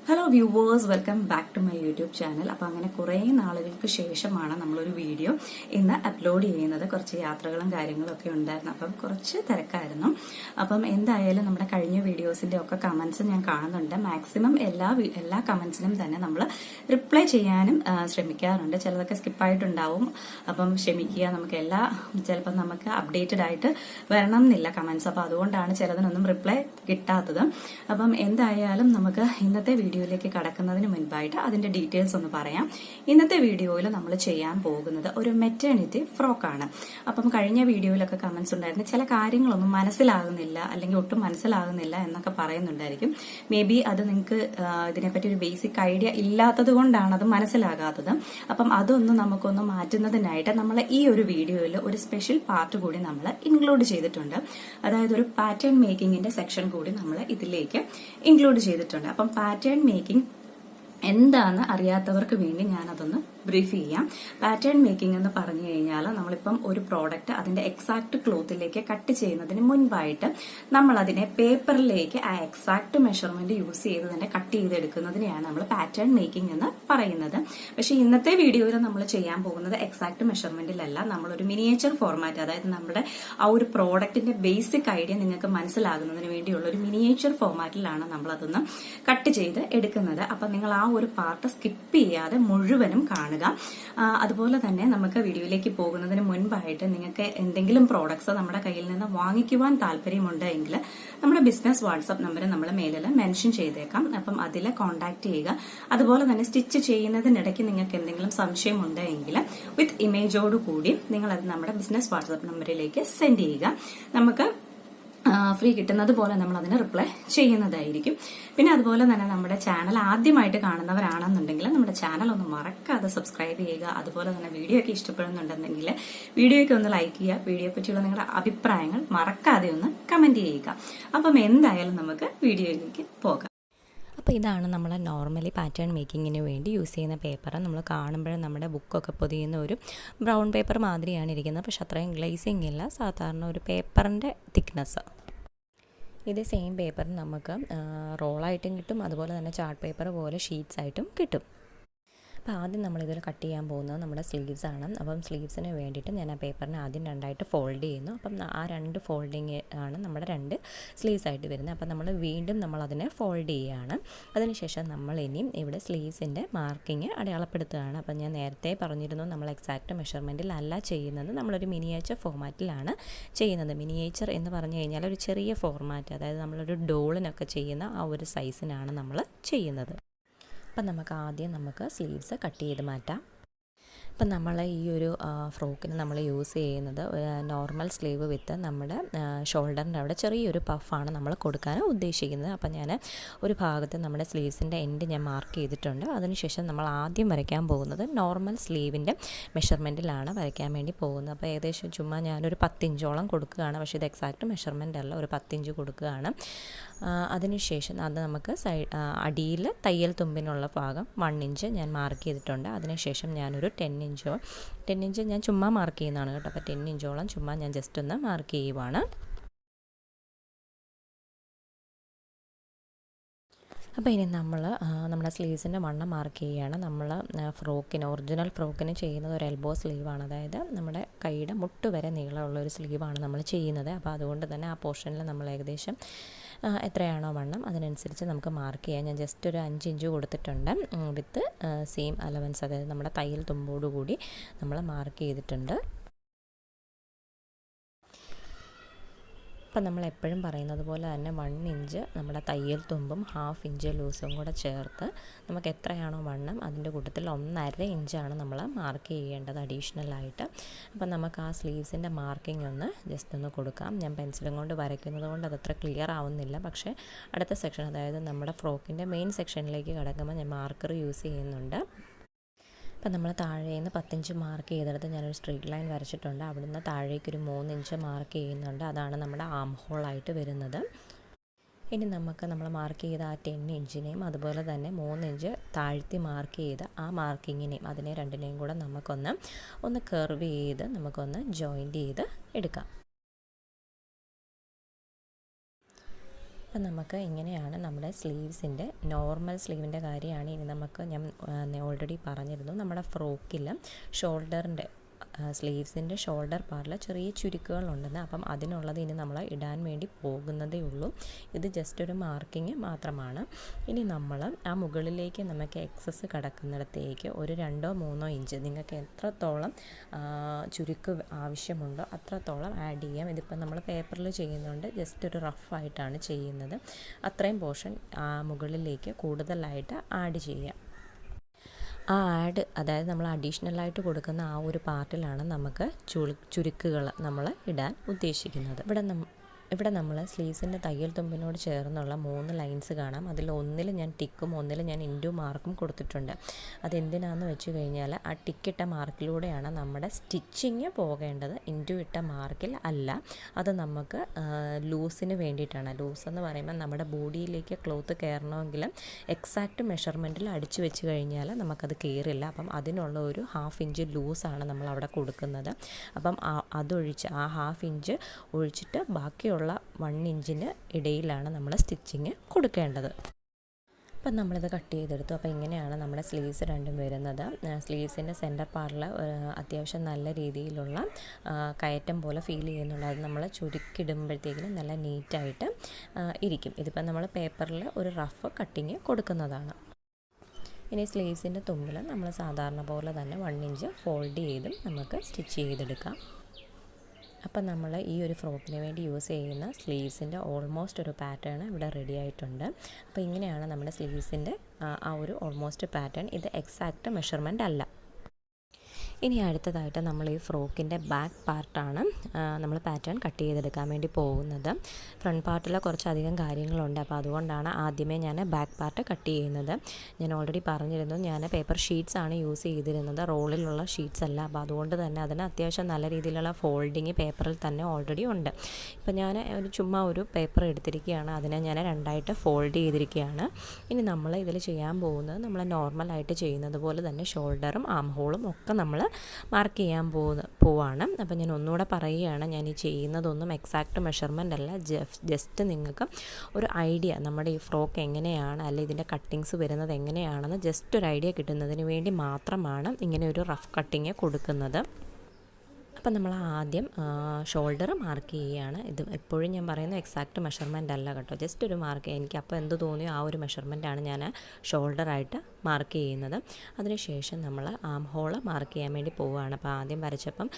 Hello viewers, welcome back to my YouTube channel. അപ്പം അങ്ങനെ കുറേ നാളുകൾക്ക് ശേഷമാണ് നമ്മളൊരു വീഡിയോ ഇന്ന് അപ്ലോഡ് ചെയ്യുന്നത്. കുറച്ച് യാത്രകളും കാര്യങ്ങളും ഒക്കെ ഉണ്ടായിരുന്നു, അപ്പം കുറച്ച് തിരക്കായിരുന്നു. അപ്പം എന്തായാലും നമ്മുടെ കഴിഞ്ഞ വീഡിയോസിന്റെ ഒക്കെ കമന്റ്സ് ഞാൻ കാണുന്നുണ്ട്. മാക്സിമം എല്ലാ കമന്റ്സിനും തന്നെ നമ്മൾ റിപ്ലൈ ചെയ്യാനും ശ്രമിക്കാറുണ്ട്. ചിലതൊക്കെ സ്കിപ്പായിട്ടുണ്ടാവും, അപ്പം ക്ഷമിക്കുക. ചിലപ്പോൾ നമുക്ക് അപ്ഡേറ്റഡ് ആയിട്ട് വരണം എന്നില്ല കമന്റ്സ്, അപ്പം അതുകൊണ്ടാണ് ചിലതിനൊന്നും റിപ്ലൈ കിട്ടാത്തത്. അപ്പം എന്തായാലും നമുക്ക് ഇന്നത്തെ വീഡിയോയിലേക്ക് കടക്കുന്നതിന് മുൻപായിട്ട് അതിന്റെ ഡീറ്റെയിൽസ് ഒന്ന് പറയാം. ഇന്നത്തെ വീഡിയോയിൽ നമ്മൾ ചെയ്യാൻ പോകുന്നത് ഒരു മെറ്റേണിറ്റി ഫ്രോക്കാണ്. അപ്പം കഴിഞ്ഞ വീഡിയോയിലൊക്കെ കമന്റ്സ് ഉണ്ടായിരുന്നു, ചില കാര്യങ്ങളൊന്നും മനസ്സിലാകുന്നില്ല അല്ലെങ്കിൽ ഒട്ടും മനസ്സിലാകുന്നില്ല എന്നൊക്കെ പറയുന്നുണ്ടായിരിക്കും. മേ ബി അത് നിങ്ങൾക്ക് ഇതിനെപ്പറ്റി ഒരു ബേസിക് ഐഡിയ ഇല്ലാത്തത് കൊണ്ടാണ് അത് മനസ്സിലാകാത്തത്. അപ്പം അതൊന്ന് നമുക്കൊന്ന് മാറ്റുന്നതിനായിട്ട് നമ്മൾ ഈ ഒരു വീഡിയോയിൽ ഒരു സ്പെഷ്യൽ പാർട്ട് കൂടി നമ്മൾ ഇൻക്ലൂഡ് ചെയ്തിട്ടുണ്ട്. അതായത് ഒരു പാറ്റേൺ മേക്കിങ്ങിന്റെ സെക്ഷൻ കൂടി നമ്മൾ ഇതിലേക്ക് ഇൻക്ലൂഡ് ചെയ്തിട്ടുണ്ട്. അപ്പം പാറ്റേൺ മേക്കിംഗ് എന്താന്ന് അറിയാത്തവർക്ക് വേണ്ടി ഞാനതൊന്ന് ബ്രീഫ് ചെയ്യാം. പാറ്റേൺ മേക്കിംഗ് എന്ന് പറഞ്ഞു കഴിഞ്ഞാൽ നമ്മളിപ്പം ഒരു പ്രോഡക്റ്റ് അതിന്റെ എക്സാക്ട് ക്ലോത്തിലേക്ക് കട്ട് ചെയ്യുന്നതിന് മുൻപായിട്ട് നമ്മൾ അതിനെ പേപ്പറിലേക്ക് ആ എക്സാക്ട് മെഷർമെന്റ് യൂസ് ചെയ്ത് തന്നെ കട്ട് ചെയ്തെടുക്കുന്നതിനെയാണ് നമ്മൾ പാറ്റേൺ മേക്കിംഗ് എന്ന് പറയുന്നത്. പക്ഷെ ഇന്നത്തെ വീഡിയോയിൽ നമ്മൾ ചെയ്യാൻ പോകുന്നത് എക്സാക്ട് മെഷർമെന്റിലല്ല, നമ്മളൊരു മിനിയേച്ചർ ഫോർമാറ്റ്, അതായത് നമ്മുടെ ആ ഒരു പ്രോഡക്റ്റിന്റെ ബേസിക് ഐഡിയ നിങ്ങൾക്ക് മനസ്സിലാകുന്നതിന് വേണ്ടിയുള്ള ഒരു മിനിയേച്ചർ ഫോർമാറ്റിലാണ് നമ്മൾ അതൊന്ന് കട്ട് ചെയ്ത് എടുക്കുന്നത്. അപ്പൊ നിങ്ങൾ ആ ഒരു പാർട്ട് സ്കിപ്പ് ചെയ്യാതെ മുഴുവനും കാണുക. അതുപോലെ തന്നെ നമുക്ക് വീഡിയോയിലേക്ക് പോകുന്നതിന് മുൻപായിട്ട് നിങ്ങൾക്ക് എന്തെങ്കിലും പ്രോഡക്ട്സ് നമ്മുടെ കയ്യിൽ നിന്ന് വാങ്ങിക്കുവാൻ താല്പര്യമുണ്ടെങ്കിൽ നമ്മുടെ ബിസിനസ് വാട്സ്ആപ്പ് നമ്പർ നമ്മൾ മേലിൽ മെൻഷൻ ചെയ്തേക്കാം. അപ്പം അതിൽ കോൺടാക്ട് ചെയ്യുക. അതുപോലെ തന്നെ സ്റ്റിച്ച് ചെയ്യുന്നതിനിടയ്ക്ക് നിങ്ങൾക്ക് എന്തെങ്കിലും സംശയം ഉണ്ടെങ്കിൽ വിത്ത് ഇമേജോട് കൂടി നിങ്ങൾ അത് നമ്മുടെ ബിസിനസ് വാട്സ്ആപ്പ് നമ്പറിലേക്ക് സെൻഡ് ചെയ്യുക. നമുക്ക് ഫ്രീ കിട്ടുന്നത് പോലെ നമ്മൾ അതിന് റിപ്ലൈ ചെയ്യുന്നതായിരിക്കും. പിന്നെ അതുപോലെ തന്നെ നമ്മുടെ ചാനൽ ആദ്യമായിട്ട് കാണുന്നവരാണെന്നുണ്ടെങ്കിൽ നമ്മുടെ ചാനൽ ഒന്ന് മറക്കാതെ സബ്സ്ക്രൈബ് ചെയ്യുക. അതുപോലെ തന്നെ വീഡിയോ ഒക്കെ ഇഷ്ടപ്പെടുന്നുണ്ടെങ്കിൽ വീഡിയോയ്ക്ക് ഒന്ന് ലൈക്ക് ചെയ്യുക. വീഡിയോയെ പറ്റിയുള്ള നിങ്ങളുടെ അഭിപ്രായങ്ങൾ മറക്കാതെ ഒന്ന് കമന്റ് ചെയ്യുക. അപ്പം എന്തായാലും നമുക്ക് വീഡിയോയിലേക്ക് പോകാം. അപ്പോൾ ഇതാണ് നമ്മൾ നോർമലി പാറ്റേൺ മേക്കിങ്ങിന് വേണ്ടി യൂസ് ചെയ്യുന്ന പേപ്പർ. നമ്മൾ കാണുമ്പോഴും നമ്മുടെ ബുക്കൊക്കെ പൊതിയുന്ന ഒരു ബ്രൗൺ പേപ്പർ മാതിരിയാണ് ഇരിക്കുന്നത്, പക്ഷെ അത്രയും ഗ്ലേസിങ് ഇല്ല, സാധാരണ ഒരു പേപ്പറിൻ്റെ തിക്നെസ്. ഇത് സെയിം പേപ്പർ നമുക്ക് റോളായിട്ടും കിട്ടും, അതുപോലെ തന്നെ ചാർട്ട് പേപ്പർ പോലെ ഷീറ്റ്സ് ആയിട്ടും കിട്ടും. അപ്പോൾ ആദ്യം നമ്മളിതിൽ കട്ട് ചെയ്യാൻ പോകുന്നത് നമ്മുടെ സ്ലീവ്സ് ആണ്. അപ്പം സ്ലീവ്സിന് വേണ്ടിയിട്ട് ഞാൻ ആ പേപ്പറിനെ ആദ്യം രണ്ടായിട്ട് ഫോൾഡ് ചെയ്യുന്നു. അപ്പം ആ രണ്ട് ഫോൾഡിങ് ആണ് നമ്മുടെ രണ്ട് സ്ലീവ്സ് ആയിട്ട് വരുന്നത്. അപ്പം നമ്മൾ വീണ്ടും നമ്മളതിനെ ഫോൾഡ് ചെയ്യുകയാണ്. അതിനുശേഷം നമ്മൾ ഇനിയും ഇവിടെ സ്ലീവ്സിൻ്റെ മാർക്കിങ് അടയാളപ്പെടുത്തുകയാണ്. അപ്പം ഞാൻ നേരത്തെ പറഞ്ഞിരുന്നു, നമ്മൾ എക്സാക്റ്റ് മെഷർമെൻറ്റിലല്ല ചെയ്യുന്നത്, നമ്മളൊരു മിനിയേച്ചർ ഫോർമാറ്റിലാണ് ചെയ്യുന്നത്. മിനിയേച്ചർ എന്ന് പറഞ്ഞു കഴിഞ്ഞാൽ ഒരു ചെറിയ ഫോർമാറ്റ്, അതായത് നമ്മളൊരു ഡോളിനൊക്കെ ചെയ്യുന്ന ആ ഒരു സൈസിനാണ് നമ്മൾ ചെയ്യുന്നത്. അപ്പം നമുക്ക് സ്ലീവ്സ് കട്ട് ചെയ്ത് മാറ്റാം. ഇപ്പം നമ്മൾ ഈ ഒരു ഫ്രോക്കിന് നമ്മൾ യൂസ് ചെയ്യുന്നത് നോർമൽ സ്ലീവ് വിത്ത് നമ്മുടെ ഷോൾഡറിൻ്റെ അവിടെ ചെറിയൊരു പഫാണ് നമ്മൾ കൊടുക്കാൻ ഉദ്ദേശിക്കുന്നത്. അപ്പം ഞാൻ ഒരു ഭാഗത്ത് നമ്മുടെ സ്ലീവ്സിൻ്റെ എൻഡ് ഞാൻ മാർക്ക് ചെയ്തിട്ടുണ്ട്. അതിനുശേഷം നമ്മൾ ആദ്യം വരയ്ക്കാൻ പോകുന്നത് നോർമൽ സ്ലീവിൻ്റെ മെഷർമെൻറ്റിലാണ് വരയ്ക്കാൻ വേണ്ടി പോകുന്നത്. അപ്പോൾ ഏകദേശം ചുമ്മാ ഞാനൊരു 10 ഇഞ്ചോളം കൊടുക്കുകയാണ്, പക്ഷേ ഇത് എക്സാക്റ്റ് മെഷർമെൻ്റ് അല്ല, ഒരു 10 ഇഞ്ച് കൊടുക്കുകയാണ്. അതിനുശേഷം അത് നമുക്ക് അടിയിൽ തയ്യൽ തുമ്പിനുള്ള ഭാഗം 1 ഇഞ്ച് ഞാൻ മാർക്ക് ചെയ്തിട്ടുണ്ട്. അതിനുശേഷം ഞാനൊരു 10 ഇഞ്ച് ഞാൻ ചുമ്മാ മാർക്ക് ചെയ്യുന്നതാണ് കേട്ടോ. അപ്പോൾ 10 ഇഞ്ചോളം ചുമ്മാ ഞാൻ ജസ്റ്റ് ഒന്ന് മാർക്ക് ചെയ്യുവാണ്. അപ്പോൾ ഇനി നമ്മുടെ സ്ലീവ്സിൻ്റെ വണ്ണം മാർക്ക് ചെയ്യുകയാണ്. നമ്മൾ ഒറിജിനൽ ഫ്രോക്കിന് ചെയ്യുന്നത് ഒരു എൽബോ സ്ലീവാണ്, അതായത് നമ്മുടെ കൈയുടെ മുട്ട് വരെ നീളമുള്ള ഒരു സ്ലീവാണ് നമ്മൾ ചെയ്യുന്നത്. അപ്പോൾ അതുകൊണ്ട് തന്നെ ആ പോർഷനിൽ നമ്മൾ ഏകദേശം എത്രയാണോ വണ്ണം അതിനനുസരിച്ച് നമുക്ക് മാർക്ക് ചെയ്യാം. ഞാൻ ജസ്റ്റ് ഒരു 5 ഇഞ്ച് കൊടുത്തിട്ടുണ്ട് വിത്ത് സെയിം അലവൻസ്, അതായത് നമ്മുടെ തയ്യൽ തുമ്പോടുകൂടി നമ്മൾ മാർക്ക് ചെയ്തിട്ടുണ്ട്. അപ്പം നമ്മൾ എപ്പോഴും പറയുന്നത് പോലെ തന്നെ 1 ഇഞ്ച് നമ്മുടെ തയ്യൽ തുമ്പും 1/2 ഇഞ്ച് ലൂസും കൂടെ ചേർത്ത് നമുക്ക് എത്രയാണോ വണ്ണം അതിൻ്റെ കൂട്ടത്തിൽ 1.5 ഇഞ്ചാണ് നമ്മൾ മാർക്ക് ചെയ്യേണ്ടത് അഡീഷണലായിട്ട്. അപ്പം നമുക്ക് ആ സ്ലീവ്സിൻ്റെ മാർക്കിംഗ് ഒന്ന് ജസ്റ്റ് ഒന്ന് കൊടുക്കാം. ഞാൻ പെൻസിലും കൊണ്ട് വരയ്ക്കുന്നത് കൊണ്ട് അതത്ര ക്ലിയർ ആവുന്നില്ല, പക്ഷേ അടുത്ത സെക്ഷൻ, അതായത് നമ്മുടെ ഫ്രോക്കിൻ്റെ മെയിൻ സെക്ഷനിലേക്ക് കിടക്കുമ്പോൾ ഞാൻ മാർക്കർ യൂസ് ചെയ്യുന്നുണ്ട്. അപ്പം നമ്മൾ താഴേന്ന് 10 ഇഞ്ച് മാർക്ക് ചെയ്തെടുത്ത് ഞാനൊരു സ്ട്രെയിറ്റ് ലൈൻ വരച്ചിട്ടുണ്ട്. അവിടുന്ന് താഴേക്കൊരു 3 ഇഞ്ച് മാർക്ക് ചെയ്യുന്നുണ്ട്. അതാണ് നമ്മുടെ ആം ഹോളായിട്ട് വരുന്നത്. ഇനി നമ്മൾ മാർക്ക് ചെയ്ത ആ 10 ഇഞ്ചിനെയും അതുപോലെ തന്നെ 3 ഇഞ്ച് താഴ്ത്തി മാർക്ക് ചെയ്ത് ആ മാർക്കിങ്ങിനെയും അതിനെ രണ്ടിനെയും കൂടെ നമുക്കൊന്ന് കർവ് ചെയ്ത് നമുക്കൊന്ന് ജോയിൻറ്റ് ചെയ്ത് എടുക്കാം. അപ്പം നമുക്ക് ഇങ്ങനെയാണ് നമ്മുടെ സ്ലീവ്സിൻ്റെ നോർമൽ സ്ലീവിൻ്റെ കാര്യമാണ്. ഇനി നമുക്ക് ഞാൻ ഓൾറെഡി പറഞ്ഞിരുന്നു നമ്മുടെ ഫ്രോക്കിൽ ഷോൾഡറിൻ്റെ സ്ലീവ്സിൻ്റെ ഷോൾഡർ പാർട്ടിൽ ചെറിയ ചുരുക്കുകളുണ്ടെന്ന്. അപ്പം അതിനുള്ളത് ഇനി നമ്മൾ ഇടാൻ വേണ്ടി പോകുന്നതേ ഉള്ളൂ. ഇത് ജസ്റ്റ് ഒരു മാർക്കിങ് മാത്രമാണ്. ഇനി നമ്മൾ ആ മുകളിലേക്ക് നമുക്ക് എക്സസ് കിടക്കുന്നിടത്തേക്ക് ഒരു 2-3 ഇഞ്ച് നിങ്ങൾക്ക് എത്രത്തോളം ചുരുക്ക് ആവശ്യമുണ്ടോ അത്രത്തോളം ആഡ് ചെയ്യാം. ഇതിപ്പോൾ നമ്മൾ പേപ്പറിൽ ചെയ്യുന്നുണ്ട്, ജസ്റ്റ് ഒരു റഫായിട്ടാണ് ചെയ്യുന്നത്. അത്രയും പോർഷൻ മുകളിലേക്ക് കൂടുതലായിട്ട് ആഡ് ചെയ്യാം. ആ ആഡ്, അതായത് നമ്മൾ അഡീഷണലായിട്ട് കൊടുക്കുന്ന ആ ഒരു പാർട്ടിലാണ് നമുക്ക് ചുരുക്കുകൾ നമ്മൾ ഇടാൻ ഉദ്ദേശിക്കുന്നത്. ഇവിടെ നമ്മൾ സ്ലീവ്സിൻ്റെ തയ്യൽ തുമ്പിനോട് ചേർന്നുള്ള 3 ലൈൻസ് കാണാം. അതിൽ ഒന്നിൽ ഞാൻ ടിക്കും ഒന്നിൽ ഞാൻ ഇൻറ്റു മാർക്കും കൊടുത്തിട്ടുണ്ട്. അതെന്തിനാണെന്ന് വെച്ച് കഴിഞ്ഞാൽ ആ ടിക്കിട്ട മാർക്കിലൂടെയാണ് നമ്മുടെ സ്റ്റിച്ചിങ് പോകേണ്ടത്, ഇൻറ്റു ഇട്ട മാർക്കിൽ അല്ല. അത് നമുക്ക് ലൂസിന് വേണ്ടിയിട്ടാണ്. ലൂസ് എന്ന് പറയുമ്പോൾ നമ്മുടെ ബോഡിയിലേക്ക് ക്ലോത്ത് കയറണമെങ്കിൽ എക്സാക്റ്റ് മെഷർമെൻറ്റിൽ അടിച്ചു വെച്ച് കഴിഞ്ഞാൽ നമുക്കത് കയറില്ല. അപ്പം അതിനുള്ള ഒരു 1/2 ഇഞ്ച് ലൂസാണ് നമ്മൾ അവിടെ കൊടുക്കുന്നത്. അപ്പം അതൊഴിച്ച് ആ 1/2 ഇഞ്ച് ഒഴിച്ചിട്ട് ബാക്കിയുള്ള 1 ഇഞ്ചിന് ഇടയിലാണ് നമ്മൾ സ്റ്റിച്ചിങ് കൊടുക്കേണ്ടത്. അപ്പം നമ്മളിത് കട്ട് ചെയ്തെടുത്തു. അപ്പോൾ ഇങ്ങനെയാണ് നമ്മുടെ സ്ലീവ്സ് രണ്ടും വരുന്നത്. സ്ലീവ്സിൻ്റെ സെൻറ്റർ പാർട്ടിൽ അത്യാവശ്യം നല്ല രീതിയിലുള്ള കയറ്റം പോലെ ഫീൽ ചെയ്യുന്നുണ്ട്. അത് നമ്മൾ ചുരുക്കിടുമ്പോഴത്തേക്കിനും നല്ല നീറ്റായിട്ട് ഇരിക്കും. ഇതിപ്പോൾ നമ്മൾ പേപ്പറിൽ ഒരു റഫ് കട്ടിങ് കൊടുക്കുന്നതാണ്. ഇനി സ്ലീവ്സിൻ്റെ തുമ്പിൽ നമ്മൾ സാധാരണ പോലെ തന്നെ 1 ഇഞ്ച് ഫോൾഡ് ചെയ്തും നമുക്ക് സ്റ്റിച്ച് ചെയ്തെടുക്കാം. അപ്പം നമ്മൾ ഈ ഒരു ഫ്രോക്കിന് വേണ്ടി യൂസ് ചെയ്യുന്ന സ്ലീവ്സിൻ്റെ ഓൾമോസ്റ്റ് ഒരു പാറ്റേൺ ഇവിടെ റെഡി ആയിട്ടുണ്ട്. അപ്പോൾ ഇങ്ങനെയാണ് നമ്മുടെ സ്ലീവ്സിൻ്റെ ആ ഒരു ഓൾമോസ്റ്റ് പാറ്റേൺ. ഇത് എക്സാക്റ്റ് മെഷർമെൻ്റ് അല്ല. ഇനി അടുത്തതായിട്ട് നമ്മൾ ഈ ഫ്രോക്കിൻ്റെ ബാക്ക് പാർട്ടാണ് നമ്മൾ പാറ്റേൺ കട്ട് ചെയ്തെടുക്കാൻ വേണ്ടി പോകുന്നത്. ഫ്രണ്ട് പാർട്ടിൽ കുറച്ചധികം കാര്യങ്ങളുണ്ട്. അപ്പോൾ അതുകൊണ്ടാണ് ആദ്യമേ ഞാൻ ബാക്ക് പാർട്ട് കട്ട് ചെയ്യുന്നത്. ഞാൻ ഓൾറെഡി പറഞ്ഞിരുന്നു, ഞാൻ പേപ്പർ ഷീറ്റ്സ് ആണ് യൂസ് ചെയ്തിരുന്നത്, റോളിലുള്ള ഷീറ്റ്സ് അല്ല. അപ്പോൾ അതുകൊണ്ട് തന്നെ അതിന് അത്യാവശ്യം നല്ല രീതിയിലുള്ള ഫോൾഡിങ് പേപ്പറിൽ തന്നെ ഓൾറെഡി ഉണ്ട്. ഇപ്പോൾ ഞാൻ ചുമ്മാ ഒരു പേപ്പർ എടുത്തിരിക്കുകയാണ്, അതിനെ ഞാൻ 2ആയിട്ട് ഫോൾഡ് ചെയ്തിരിക്കുകയാണ്. ഇനി നമ്മൾ ഇതിൽ ചെയ്യാൻ പോകുന്നത് നമ്മൾ നോർമലായിട്ട് ചെയ്യുന്നത് പോലെ തന്നെ ഷോൾഡറും ആം ഹോളും ഒക്കെ നമ്മൾ മാർക്ക് ചെയ്യാൻ പോവാണ്. അപ്പോൾ ഞാൻ ഒന്നുകൂടെ പറയുകയാണ്, ഞാൻ ഈ ചെയ്യുന്നതൊന്നും എക്സാക്റ്റ് മെഷർമെൻ്റ് അല്ല, ജസ്റ്റ് നിങ്ങൾക്ക് ഒരു ഐഡിയ നമ്മുടെ ഈ ഫ്രോക്ക് എങ്ങനെയാണ് അല്ലെ ഇതിൻ്റെ കട്ടിങ്സ് വരുന്നത് എങ്ങനെയാണെന്ന് ജസ്റ്റ് ഒരു ഐഡിയ കിട്ടുന്നതിന് വേണ്ടി മാത്രമാണ് ഇങ്ങനെ ഒരു റഫ് കട്ടിങ് കൊടുക്കുന്നത്. അപ്പം നമ്മൾ ആദ്യം ഷോൾഡർ മാർക്ക് ചെയ്യുകയാണ്. ഇത് എപ്പോഴും ഞാൻ പറയുന്ന എക്സാക്റ്റ് മെഷർമെൻ്റ് അല്ല കേട്ടോ, ജസ്റ്റ് ഒരു മാർക്ക്. എനിക്ക് അപ്പോൾ എന്ത് തോന്നിയോ ആ ഒരു മെഷർമെൻറ്റാണ് ഞാൻ ഷോൾഡറായിട്ട് മാർക്ക് ചെയ്യുന്നത്. അതിനുശേഷം നമ്മൾ ആം ഹോള് മാർക്ക് ചെയ്യാൻ വേണ്ടി പോവുകയാണ്. അപ്പോൾ ആദ്യം വരച്ചപ്പം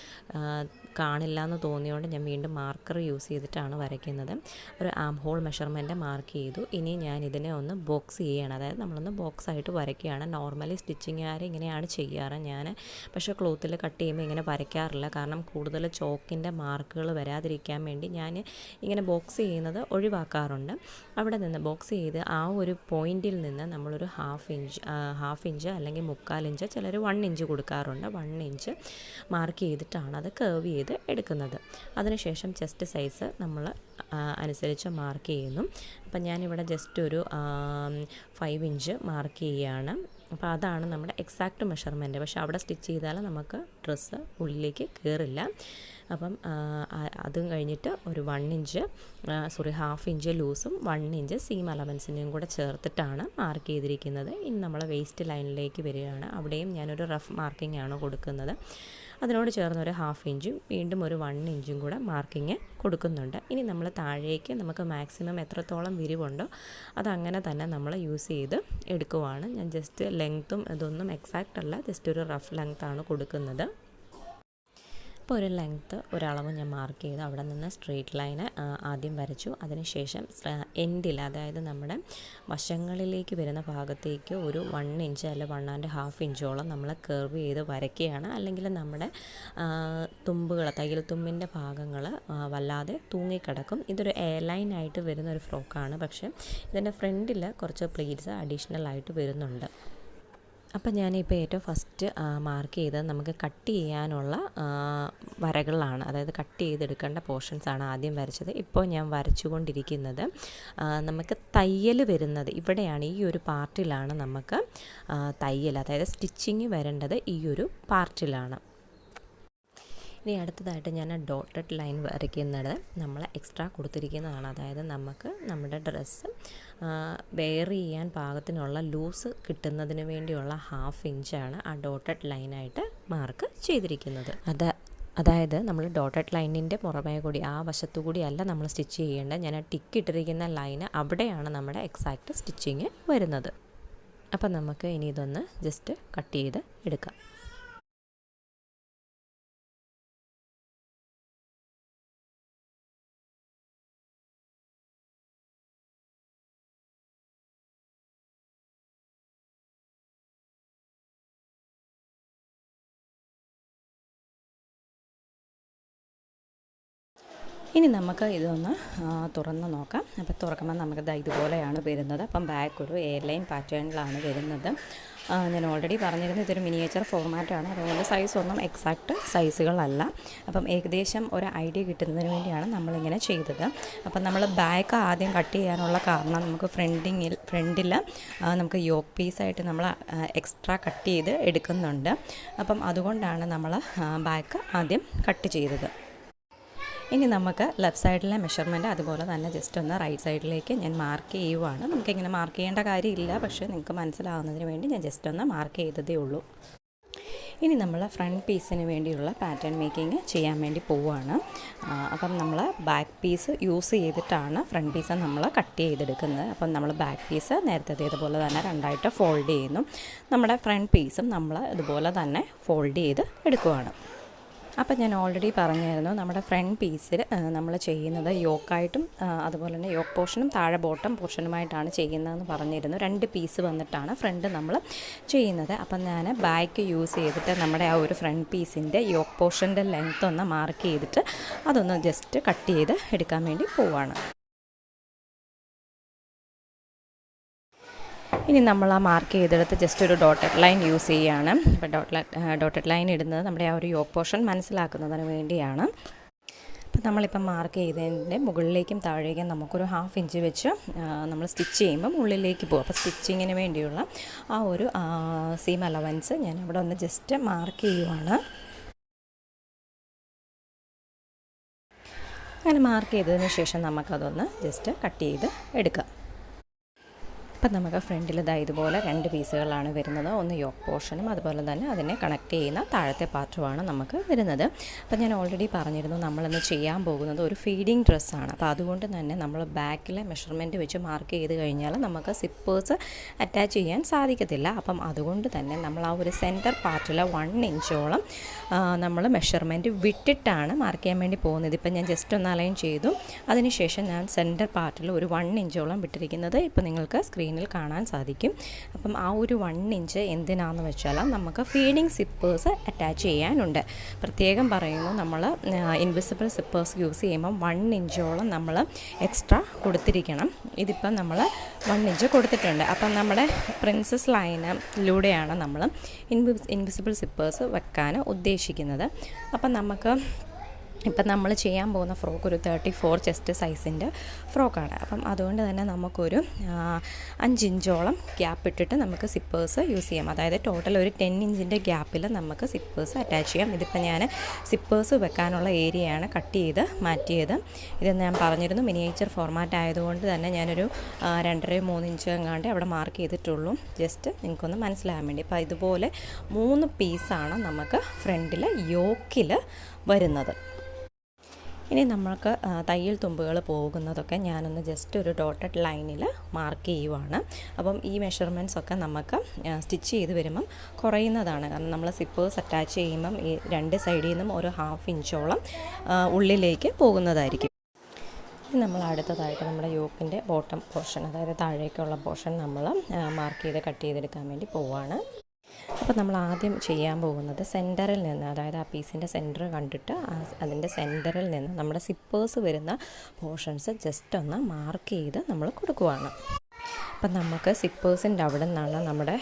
കാണില്ല എന്ന് തോന്നിയോണ്ട് ഞാൻ വീണ്ടും മാർക്കർ യൂസ് ചെയ്തിട്ടാണ് വരയ്ക്കുന്നത്. ഒരു ആം ഹോൾ മെഷർമെൻറ്റ് മാർക്ക് ചെയ്തു. ഇനി ഞാൻ ഇതിനെ ഒന്ന് ബോക്സ് ചെയ്യുകയാണ്, അതായത് നമ്മളൊന്ന് ബോക്സ് ആയിട്ട് വരയ്ക്കുകയാണ്. നോർമലി സ്റ്റിച്ചിങ്ങുകാർ ഇങ്ങനെയാണ് ചെയ്യാറ്. ഞാൻ പക്ഷേ ക്ലോത്തിൽ കട്ട് ചെയ്യുമ്പോൾ ഇങ്ങനെ വരയ്ക്കാറില്ല, കാരണം കൂടുതൽ ചോക്കിൻ്റെ മാർക്കുകൾ വരാതിരിക്കാൻ വേണ്ടി ഞാൻ ഇങ്ങനെ ബോക്സ് ചെയ്യുന്നത് ഒഴിവാക്കാറുണ്ട്. അവിടെ നിന്ന് ബോക്സ് ചെയ്ത് ആ ഒരു പോയിന്റിൽ നിന്ന് നമ്മളൊരു 1/2 ഇഞ്ച് അല്ലെങ്കിൽ 1/4 ഇഞ്ച്, ചിലർ 1 ഇഞ്ച് കൊടുക്കാറുണ്ട്. 1 ഇഞ്ച് മാർക്ക് ചെയ്തിട്ടാണ് അത് കർവ് ചെയ്ത് എടുക്കുന്നത്. അതിനുശേഷം ചെസ്റ്റ് സൈസ് നമ്മൾ അനുസരിച്ച് മാർക്ക് ചെയ്യുന്നു. അപ്പം ഞാനിവിടെ ജസ്റ്റ് ഒരു 5 ഇഞ്ച് മാർക്ക് ചെയ്യുകയാണ്. അപ്പോൾ അതാണ് നമ്മുടെ എക്സാക്റ്റ് മെഷർമെൻറ്റ്. പക്ഷേ അവിടെ സ്റ്റിച്ച് ചെയ്താൽ നമുക്ക് ഡ്രസ്സ് ഉള്ളിലേക്ക് കയറില്ല. അപ്പം അതും കഴിഞ്ഞിട്ട് ഒരു 1/2 ഇഞ്ച് ലൂസും 1 ഇഞ്ച് സീം അലവൻസിനെയും കൂടെ ചേർത്തിട്ടാണ് മാർക്ക് ചെയ്തിരിക്കുന്നത്. ഇനി നമ്മൾ വേസ്റ്റ് ലൈനിലേക്ക് വരികയാണ്. അവിടെയും ഞാനൊരു റഫ് മാർക്കിംഗ് ആണ് കൊടുക്കുന്നത്. അതിനോട് ചേർന്ന് ഒരു 1/2 ഇഞ്ചും വീണ്ടും ഒരു 1 ഇഞ്ചും കൂടെ മാർക്കിങ് കൊടുക്കുന്നുണ്ട്. ഇനി നമ്മൾ താഴേക്ക് നമുക്ക് മാക്സിമം എത്രത്തോളം വിരിവുണ്ടോ അതങ്ങനെ തന്നെ നമ്മൾ യൂസ് ചെയ്ത് എടുക്കുവാണ്. ഞാൻ ജസ്റ്റ് ലെങ്ത്തും ഇതൊന്നും എക്സാക്റ്റ് അല്ല, ജസ്റ്റ് ഒരു റഫ് ലെങ്ത്താണ് കൊടുക്കുന്നത്. അപ്പോൾ ഒരു ലെങ്ത്ത് ഒരളവ് ഞാൻ മാർക്ക് ചെയ്തു. അവിടെ നിന്ന് സ്ട്രെയിറ്റ് ലൈന് ആദ്യം വരച്ചു. അതിനുശേഷം എൻഡിൽ, അതായത് നമ്മുടെ വശങ്ങളിലേക്ക് വരുന്ന ഭാഗത്തേക്ക് ഒരു 1 ഇഞ്ച് അല്ല 1.5 ഇഞ്ചോളം നമ്മൾ കർവ് ചെയ്ത് വരയ്ക്കുകയാണ്. അല്ലെങ്കിൽ നമ്മുടെ തുമ്പുകൾ, തയ്യൽ തുമ്പിൻ്റെ ഭാഗങ്ങൾ വല്ലാതെ തൂങ്ങിക്കിടക്കും. ഇതൊരു എയർ ലൈനായിട്ട് വരുന്ന ഒരു ഫ്രോക്കാണ്, പക്ഷേ ഇതിൻ്റെ ഫ്രണ്ടിൽ കുറച്ച് പ്ലീറ്റ്സ് അഡീഷണൽ ആയിട്ട് വരുന്നുണ്ട്. അപ്പം ഞാനിപ്പോൾ ഏറ്റവും ഫസ്റ്റ് മാർക്ക് ചെയ്തത് നമുക്ക് കട്ട് ചെയ്യാനുള്ള വരകളാണ്, അതായത് കട്ട് ചെയ്തെടുക്കേണ്ട പോർഷൻസാണ് ആദ്യം വരച്ചത്. ഇപ്പോൾ ഞാൻ വരച്ചുകൊണ്ടിരിക്കുന്നത് നമുക്ക് തയ്യൽ വരുന്നത് ഇവിടെയാണ്, ഈ ഒരു പാർട്ടിലാണ് നമുക്ക് തയ്യൽ, അതായത് സ്റ്റിച്ചിങ് വരേണ്ടത് ഈ ഒരു പാർട്ടിലാണ്. ഇനി അടുത്തതായിട്ട് ഞാൻ ഡോട്ടഡ് ലൈൻ വരയ്ക്കുന്നത് നമ്മൾ എക്സ്ട്രാ കൊടുത്തിരിക്കുന്നതാണ്. അതായത് നമുക്ക് നമ്മുടെ ഡ്രസ്സ് വെയർ ചെയ്യാൻ പാകത്തിനുള്ള ലൂസ് കിട്ടുന്നതിന് വേണ്ടിയുള്ള 1/2 ഇഞ്ചാണ് ആ ഡോട്ടഡ് ലൈനായിട്ട് മാർക്ക് ചെയ്തിരിക്കുന്നത്. അതായത് നമ്മൾ ഡോട്ടഡ് ലൈനിൻ്റെ പുറമേ കൂടി ആ വശത്തു കൂടി അല്ല നമ്മൾ സ്റ്റിച്ച് ചെയ്യേണ്ടത്. ഞാൻ ടിക്ക് ഇട്ടിരിക്കുന്ന ലൈന് അവിടെയാണ് നമ്മുടെ എക്സാക്റ്റ് സ്റ്റിച്ചിങ് വരുന്നത്. അപ്പം നമുക്ക് ഇനി ഇതൊന്ന് ജസ്റ്റ് കട്ട് ചെയ്ത് എടുക്കാം. ഇനി നമുക്ക് ഇതൊന്ന് തുറന്ന് നോക്കാം. അപ്പോൾ തുറക്കുമ്പോൾ നമുക്കിത് ഇതുപോലെയാണ് വരുന്നത്. അപ്പം ബാക്ക് ഒരു എയർലൈൻ പാറ്റേണിലാണ് വരുന്നത്. ഞാൻ ഓൾറെഡി പറഞ്ഞിരുന്നു ഇതൊരു മിനിയേച്ചർ ഫോർമാറ്റാണ്. അതുകൊണ്ട് സൈസൊന്നും എക്സാക്റ്റ് സൈസുകളല്ല. അപ്പം ഏകദേശം ഒരു ഐഡിയ കിട്ടുന്നതിന് വേണ്ടിയാണ് നമ്മളിങ്ങനെ ചെയ്തത്. അപ്പം നമ്മൾ ബാക്ക് ആദ്യം കട്ട് ചെയ്യാനുള്ള കാരണം നമുക്ക് ഫ്രണ്ടിൽ നമുക്ക് യോക്ക് പീസായിട്ട് നമ്മൾ എക്സ്ട്രാ കട്ട് ചെയ്ത് എടുക്കുന്നുണ്ട്. അപ്പം അതുകൊണ്ടാണ് നമ്മൾ ബാക്ക് ആദ്യം കട്ട് ചെയ്തത്. ഇനി നമുക്ക് ലെഫ്റ്റ് സൈഡിലെ മെഷർമെൻറ്റ് അതുപോലെ തന്നെ ജസ്റ്റ് ഒന്ന് റൈറ്റ് സൈഡിലേക്ക് ഞാൻ മാർക്ക് ചെയ്യുവാണ്. നമുക്കിങ്ങനെ മാർക്ക് ചെയ്യേണ്ട കാര്യമില്ല, പക്ഷേ നിങ്ങൾക്ക് മനസ്സിലാവുന്നതിന് വേണ്ടി ഞാൻ ജസ്റ്റ് ഒന്ന് മാർക്ക് ചെയ്തതേ ഉള്ളൂ. ഇനി നമ്മൾ ഫ്രണ്ട് പീസിന് വേണ്ടിയുള്ള പാറ്റേൺ മേക്കിംഗ് ചെയ്യാൻ വേണ്ടി പോവുകയാണ്. അപ്പം നമ്മൾ ബാക്ക് പീസ് യൂസ് ചെയ്തിട്ടാണ് ഫ്രണ്ട് പീസ് നമ്മൾ കട്ട് ചെയ്തെടുക്കുന്നത്. അപ്പം നമ്മൾ ബാക്ക് പീസ് നേരത്തെ ഇതുപോലെ തന്നെ 2ആയിട്ട് ഫോൾഡ് ചെയ്യുന്നു. നമ്മുടെ ഫ്രണ്ട് പീസും നമ്മൾ ഇതുപോലെ തന്നെ ഫോൾഡ് ചെയ്ത് എടുക്കുവാണ്. അപ്പം ഞാൻ ഓൾറെഡി പറഞ്ഞായിരുന്നു നമ്മുടെ ഫ്രണ്ട് പീസിൽ നമ്മൾ ചെയ്യുന്നത് യോക്കായിട്ടും അതുപോലെ തന്നെ യോക്ക് പോർഷനും താഴെ ബോട്ടം പോർഷനുമായിട്ടാണ് ചെയ്യുന്നതെന്ന് പറഞ്ഞിരുന്നു. 2 പീസ് വന്നിട്ടാണ് ഫ്രണ്ട് നമ്മൾ ചെയ്യുന്നത്. അപ്പം ഞാൻ ബാക്ക് യൂസ് ചെയ്തിട്ട് നമ്മുടെ ആ ഒരു ഫ്രണ്ട് പീസിൻ്റെ യോക്ക് പോർഷൻ്റെ ലെങ്ത്ത് ഒന്ന് മാർക്ക് ചെയ്തിട്ട് അതൊന്ന് ജസ്റ്റ് കട്ട് ചെയ്ത് എടുക്കാൻ വേണ്ടി പോവുകയാണ്. ഇനി നമ്മൾ ആ മാർക്ക് ചെയ്തെടുത്ത് ജസ്റ്റ് ഒരു ഡോട്ടഡ് ലൈൻ യൂസ് ചെയ്യുകയാണ്. അപ്പോൾ ഡോട്ടഡ് ലൈൻ ഇടുന്നത് നമ്മുടെ ആ ഒരു യോക്ക് പോർഷൻ മനസ്സിലാക്കുന്നതിന് വേണ്ടിയാണ്. അപ്പോൾ നമ്മളിപ്പം മാർക്ക് ചെയ്തതിൻ്റെ മുകളിലേക്കും താഴേക്കും നമുക്കൊരു 1/2 ഇഞ്ച് വെച്ച് നമ്മൾ സ്റ്റിച്ച് ചെയ്യുമ്പം ഉള്ളിലേക്ക് പോകും. അപ്പോൾ സ്റ്റിച്ചിങ്ങിന് വേണ്ടിയുള്ള ആ ഒരു സീം അലവൻസ് ഞാൻ ഇവിടെ ഒന്ന് ജസ്റ്റ് മാർക്ക് ചെയ്യുവാണ്. അങ്ങനെ മാർക്ക് ചെയ്തതിന് ശേഷം നമുക്കതൊന്ന് ജസ്റ്റ് കട്ട് ചെയ്ത് എടുക്കാം. അപ്പം നമുക്ക് ഫ്രണ്ടിൽ ഇതുപോലെ 2 പീസുകളാണ് വരുന്നത്. ഒന്ന് യോക്ക് പോർഷനും അതുപോലെ തന്നെ അതിനെ കണക്ട് ചെയ്യുന്ന താഴത്തെ പാർട്ടുമാണ് നമുക്ക് വരുന്നത്. അപ്പം ഞാൻ ഓൾറെഡി പറഞ്ഞിരുന്നു നമ്മളിന്ന് ചെയ്യാൻ പോകുന്നത് ഒരു ഫീഡിങ് ഡ്രസ്സാണ്. അപ്പോൾ അതുകൊണ്ട് തന്നെ നമ്മൾ ബാക്കിലെ മെഷർമെൻറ്റ് വെച്ച് മാർക്ക് ചെയ്ത് കഴിഞ്ഞാൽ നമുക്ക് സിപ്പേഴ്സ് അറ്റാച്ച് ചെയ്യാൻ സാധിക്കത്തില്ല. അപ്പം അതുകൊണ്ട് തന്നെ നമ്മൾ ആ ഒരു സെൻറ്റർ പാർട്ടിൽ 1 ഇഞ്ചോളം നമ്മൾ മെഷർമെൻറ്റ് വിട്ടിട്ടാണ് മാർക്ക് ചെയ്യാൻ വേണ്ടി പോകുന്നത്. ഇപ്പം ഞാൻ ജസ്റ്റ് ഒന്ന് അലൈൻ ചെയ്തു. അതിനുശേഷം ഞാൻ സെൻറ്റർ പാർട്ടിൽ ഒരു 1 ഇഞ്ചോളം വിട്ടിരിക്കുന്നത് ഇപ്പോൾ നിങ്ങൾക്ക് സ്ക്രീനിൽ കാണാൻ സാധിക്കും. അപ്പം ആ ഒരു 1 ഇഞ്ച് എന്തിനാണെന്ന് വെച്ചാൽ നമുക്ക് ഫീഡിങ് സിപ്പേഴ്സ് അറ്റാച്ച് ചെയ്യാനുണ്ട്. പ്രത്യേകം പറയുന്നു, നമ്മൾ ഇൻവിസിബിൾ സിപ്പേഴ്സ് യൂസ് ചെയ്യുമ്പം 1 ഇഞ്ചോളം നമ്മൾ എക്സ്ട്രാ കൊടുത്തിരിക്കണം. ഇതിപ്പം നമ്മൾ 1 ഇഞ്ച് കൊടുത്തിട്ടുണ്ട്. അപ്പം നമ്മുടെ പ്രിൻസസ് ലൈനിലൂടെയാണ് നമ്മൾ ഇൻവിസിബിൾ സിപ്പേഴ്സ് വെക്കാൻ ഉദ്ദേശിക്കുന്നത്. അപ്പം നമുക്ക് ഇപ്പം നമ്മൾ ചെയ്യാൻ പോകുന്ന ഫ്രോക്ക് ഒരു 34 ചെസ്റ്റ് സൈസിൻ്റെ ഫ്രോക്കാണ്. അപ്പം അതുകൊണ്ട് തന്നെ നമുക്കൊരു 5 ഇഞ്ചോളം ഗ്യാപ്പ് ഇട്ടിട്ട് നമുക്ക് സിപ്പേഴ്സ് യൂസ് ചെയ്യാം. അതായത് ടോട്ടൽ ഒരു 10 ഇഞ്ചിൻ്റെ ഗ്യാപ്പിൽ നമുക്ക് സിപ്പേഴ്സ് അറ്റാച്ച് ചെയ്യാം. ഇതിപ്പോൾ ഞാൻ സിപ്പേഴ്സ് വെക്കാനുള്ള ഏരിയയാണ് കട്ട് ചെയ്ത് മാറ്റിയത്. ഇതെന്ന് ഞാൻ പറഞ്ഞിരുന്നു മിനിയേച്ചർ ഫോർമാറ്റ് ആയതുകൊണ്ട് തന്നെ ഞാനൊരു 2.5-3 ഇഞ്ച് എങ്ങാണ്ട് അവിടെ മാർക്ക് ചെയ്തിട്ടുള്ളൂ. ജസ്റ്റ് നിങ്ങൾക്കൊന്ന് മനസ്സിലാകാൻ വേണ്ടി. അപ്പോൾ ഇതുപോലെ 3 പീസാണ് നമുക്ക് ഫ്രണ്ടിൽ യോക്കിൽ വരുന്നത്. ഇനി നമ്മൾക്ക് തയ്യൽ തുമ്പുകൾ പോകുന്നതൊക്കെ ഞാനൊന്ന് ജസ്റ്റ് ഒരു ഡോട്ടഡ് ലൈനിൽ മാർക്ക് ചെയ്യുവാണ്. അപ്പം ഈ മെഷർമെൻറ്റ്സ് ഒക്കെ നമുക്ക് സ്റ്റിച്ച് ചെയ്ത് വരുമ്പം കുറയുന്നതാണ്. കാരണം നമ്മൾ സിപ്പേഴ്സ് അറ്റാച്ച് ചെയ്യുമ്പം ഈ 2 സൈഡിൽ നിന്നും ഒരു 1/2 ഇഞ്ചോളം ഉള്ളിലേക്ക് പോകുന്നതായിരിക്കും. ഇനി നമ്മൾ അടുത്തതായിട്ട് നമ്മുടെ യോക്കിൻ്റെ ബോട്ടം പോർഷൻ, അതായത് താഴേക്കുള്ള പോർഷൻ നമ്മൾ മാർക്ക് ചെയ്ത് കട്ട് ചെയ്തെടുക്കാൻ വേണ്ടി പോവുകയാണ്. അപ്പോൾ നമ്മൾ ആദ്യം ചെയ്യാൻ പോകുന്നത് സെൻറ്ററിൽ നിന്ന്, അതായത് ആ പീസിൻ്റെ സെൻറ്റർ കണ്ടിട്ട് അതിൻ്റെ സെൻറ്ററിൽ നിന്ന് നമ്മുടെ സിപ്പേഴ്സ് വരുന്ന പോർഷൻസ് ജസ്റ്റ് ഒന്ന് മാർക്ക് ചെയ്ത് നമ്മൾ കൊടുക്കുവാണ്. അപ്പം നമുക്ക് സിപ്പേഴ്സിൻ്റെ അവിടെ നിന്നാണ് നമ്മുടെ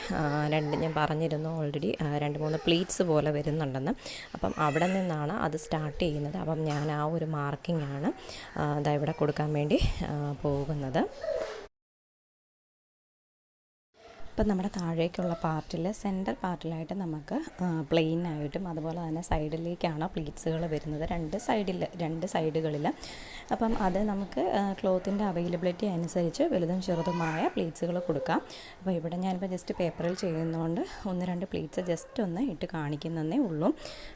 ഞാൻ പറഞ്ഞിരുന്നു ഓൾറെഡി 2-3 പ്ലീറ്റ്സ് പോലെ വരുന്നുണ്ടെന്ന്. അപ്പം അവിടെ നിന്നാണ് അത് സ്റ്റാർട്ട് ചെയ്യുന്നത്. അപ്പം ഞാൻ ആ ഒരു മാർക്കിംഗ് ആണ് ഇവിടെ കൊടുക്കാൻ വേണ്ടി പോകുന്നത്. അപ്പം നമ്മുടെ താഴേക്കുള്ള പാർട്ടിൽ സെൻറ്റർ പാർട്ടിലായിട്ട് നമുക്ക് പ്ലെയിൻ ആയിട്ടും അതുപോലെ തന്നെ സൈഡിലേക്കാണ് പ്ലീറ്റ്സുകൾ വരുന്നത്, രണ്ട് സൈഡുകളിൽ. അപ്പം അത് നമുക്ക് ക്ലോത്തിൻ്റെ അവൈലബിലിറ്റി അനുസരിച്ച് വലുതും ചെറുതുമായ പ്ലീറ്റ്സുകൾ കൊടുക്കാം. അപ്പോൾ ഇവിടെ ഞാനിപ്പോൾ ജസ്റ്റ് പേപ്പറിൽ ചെയ്യുന്നതുകൊണ്ട് 1-2 പ്ലീറ്റ്സ് ജസ്റ്റ് ഒന്ന് ഇട്ട് കാണിക്കുന്നതേ ഉള്ളൂ.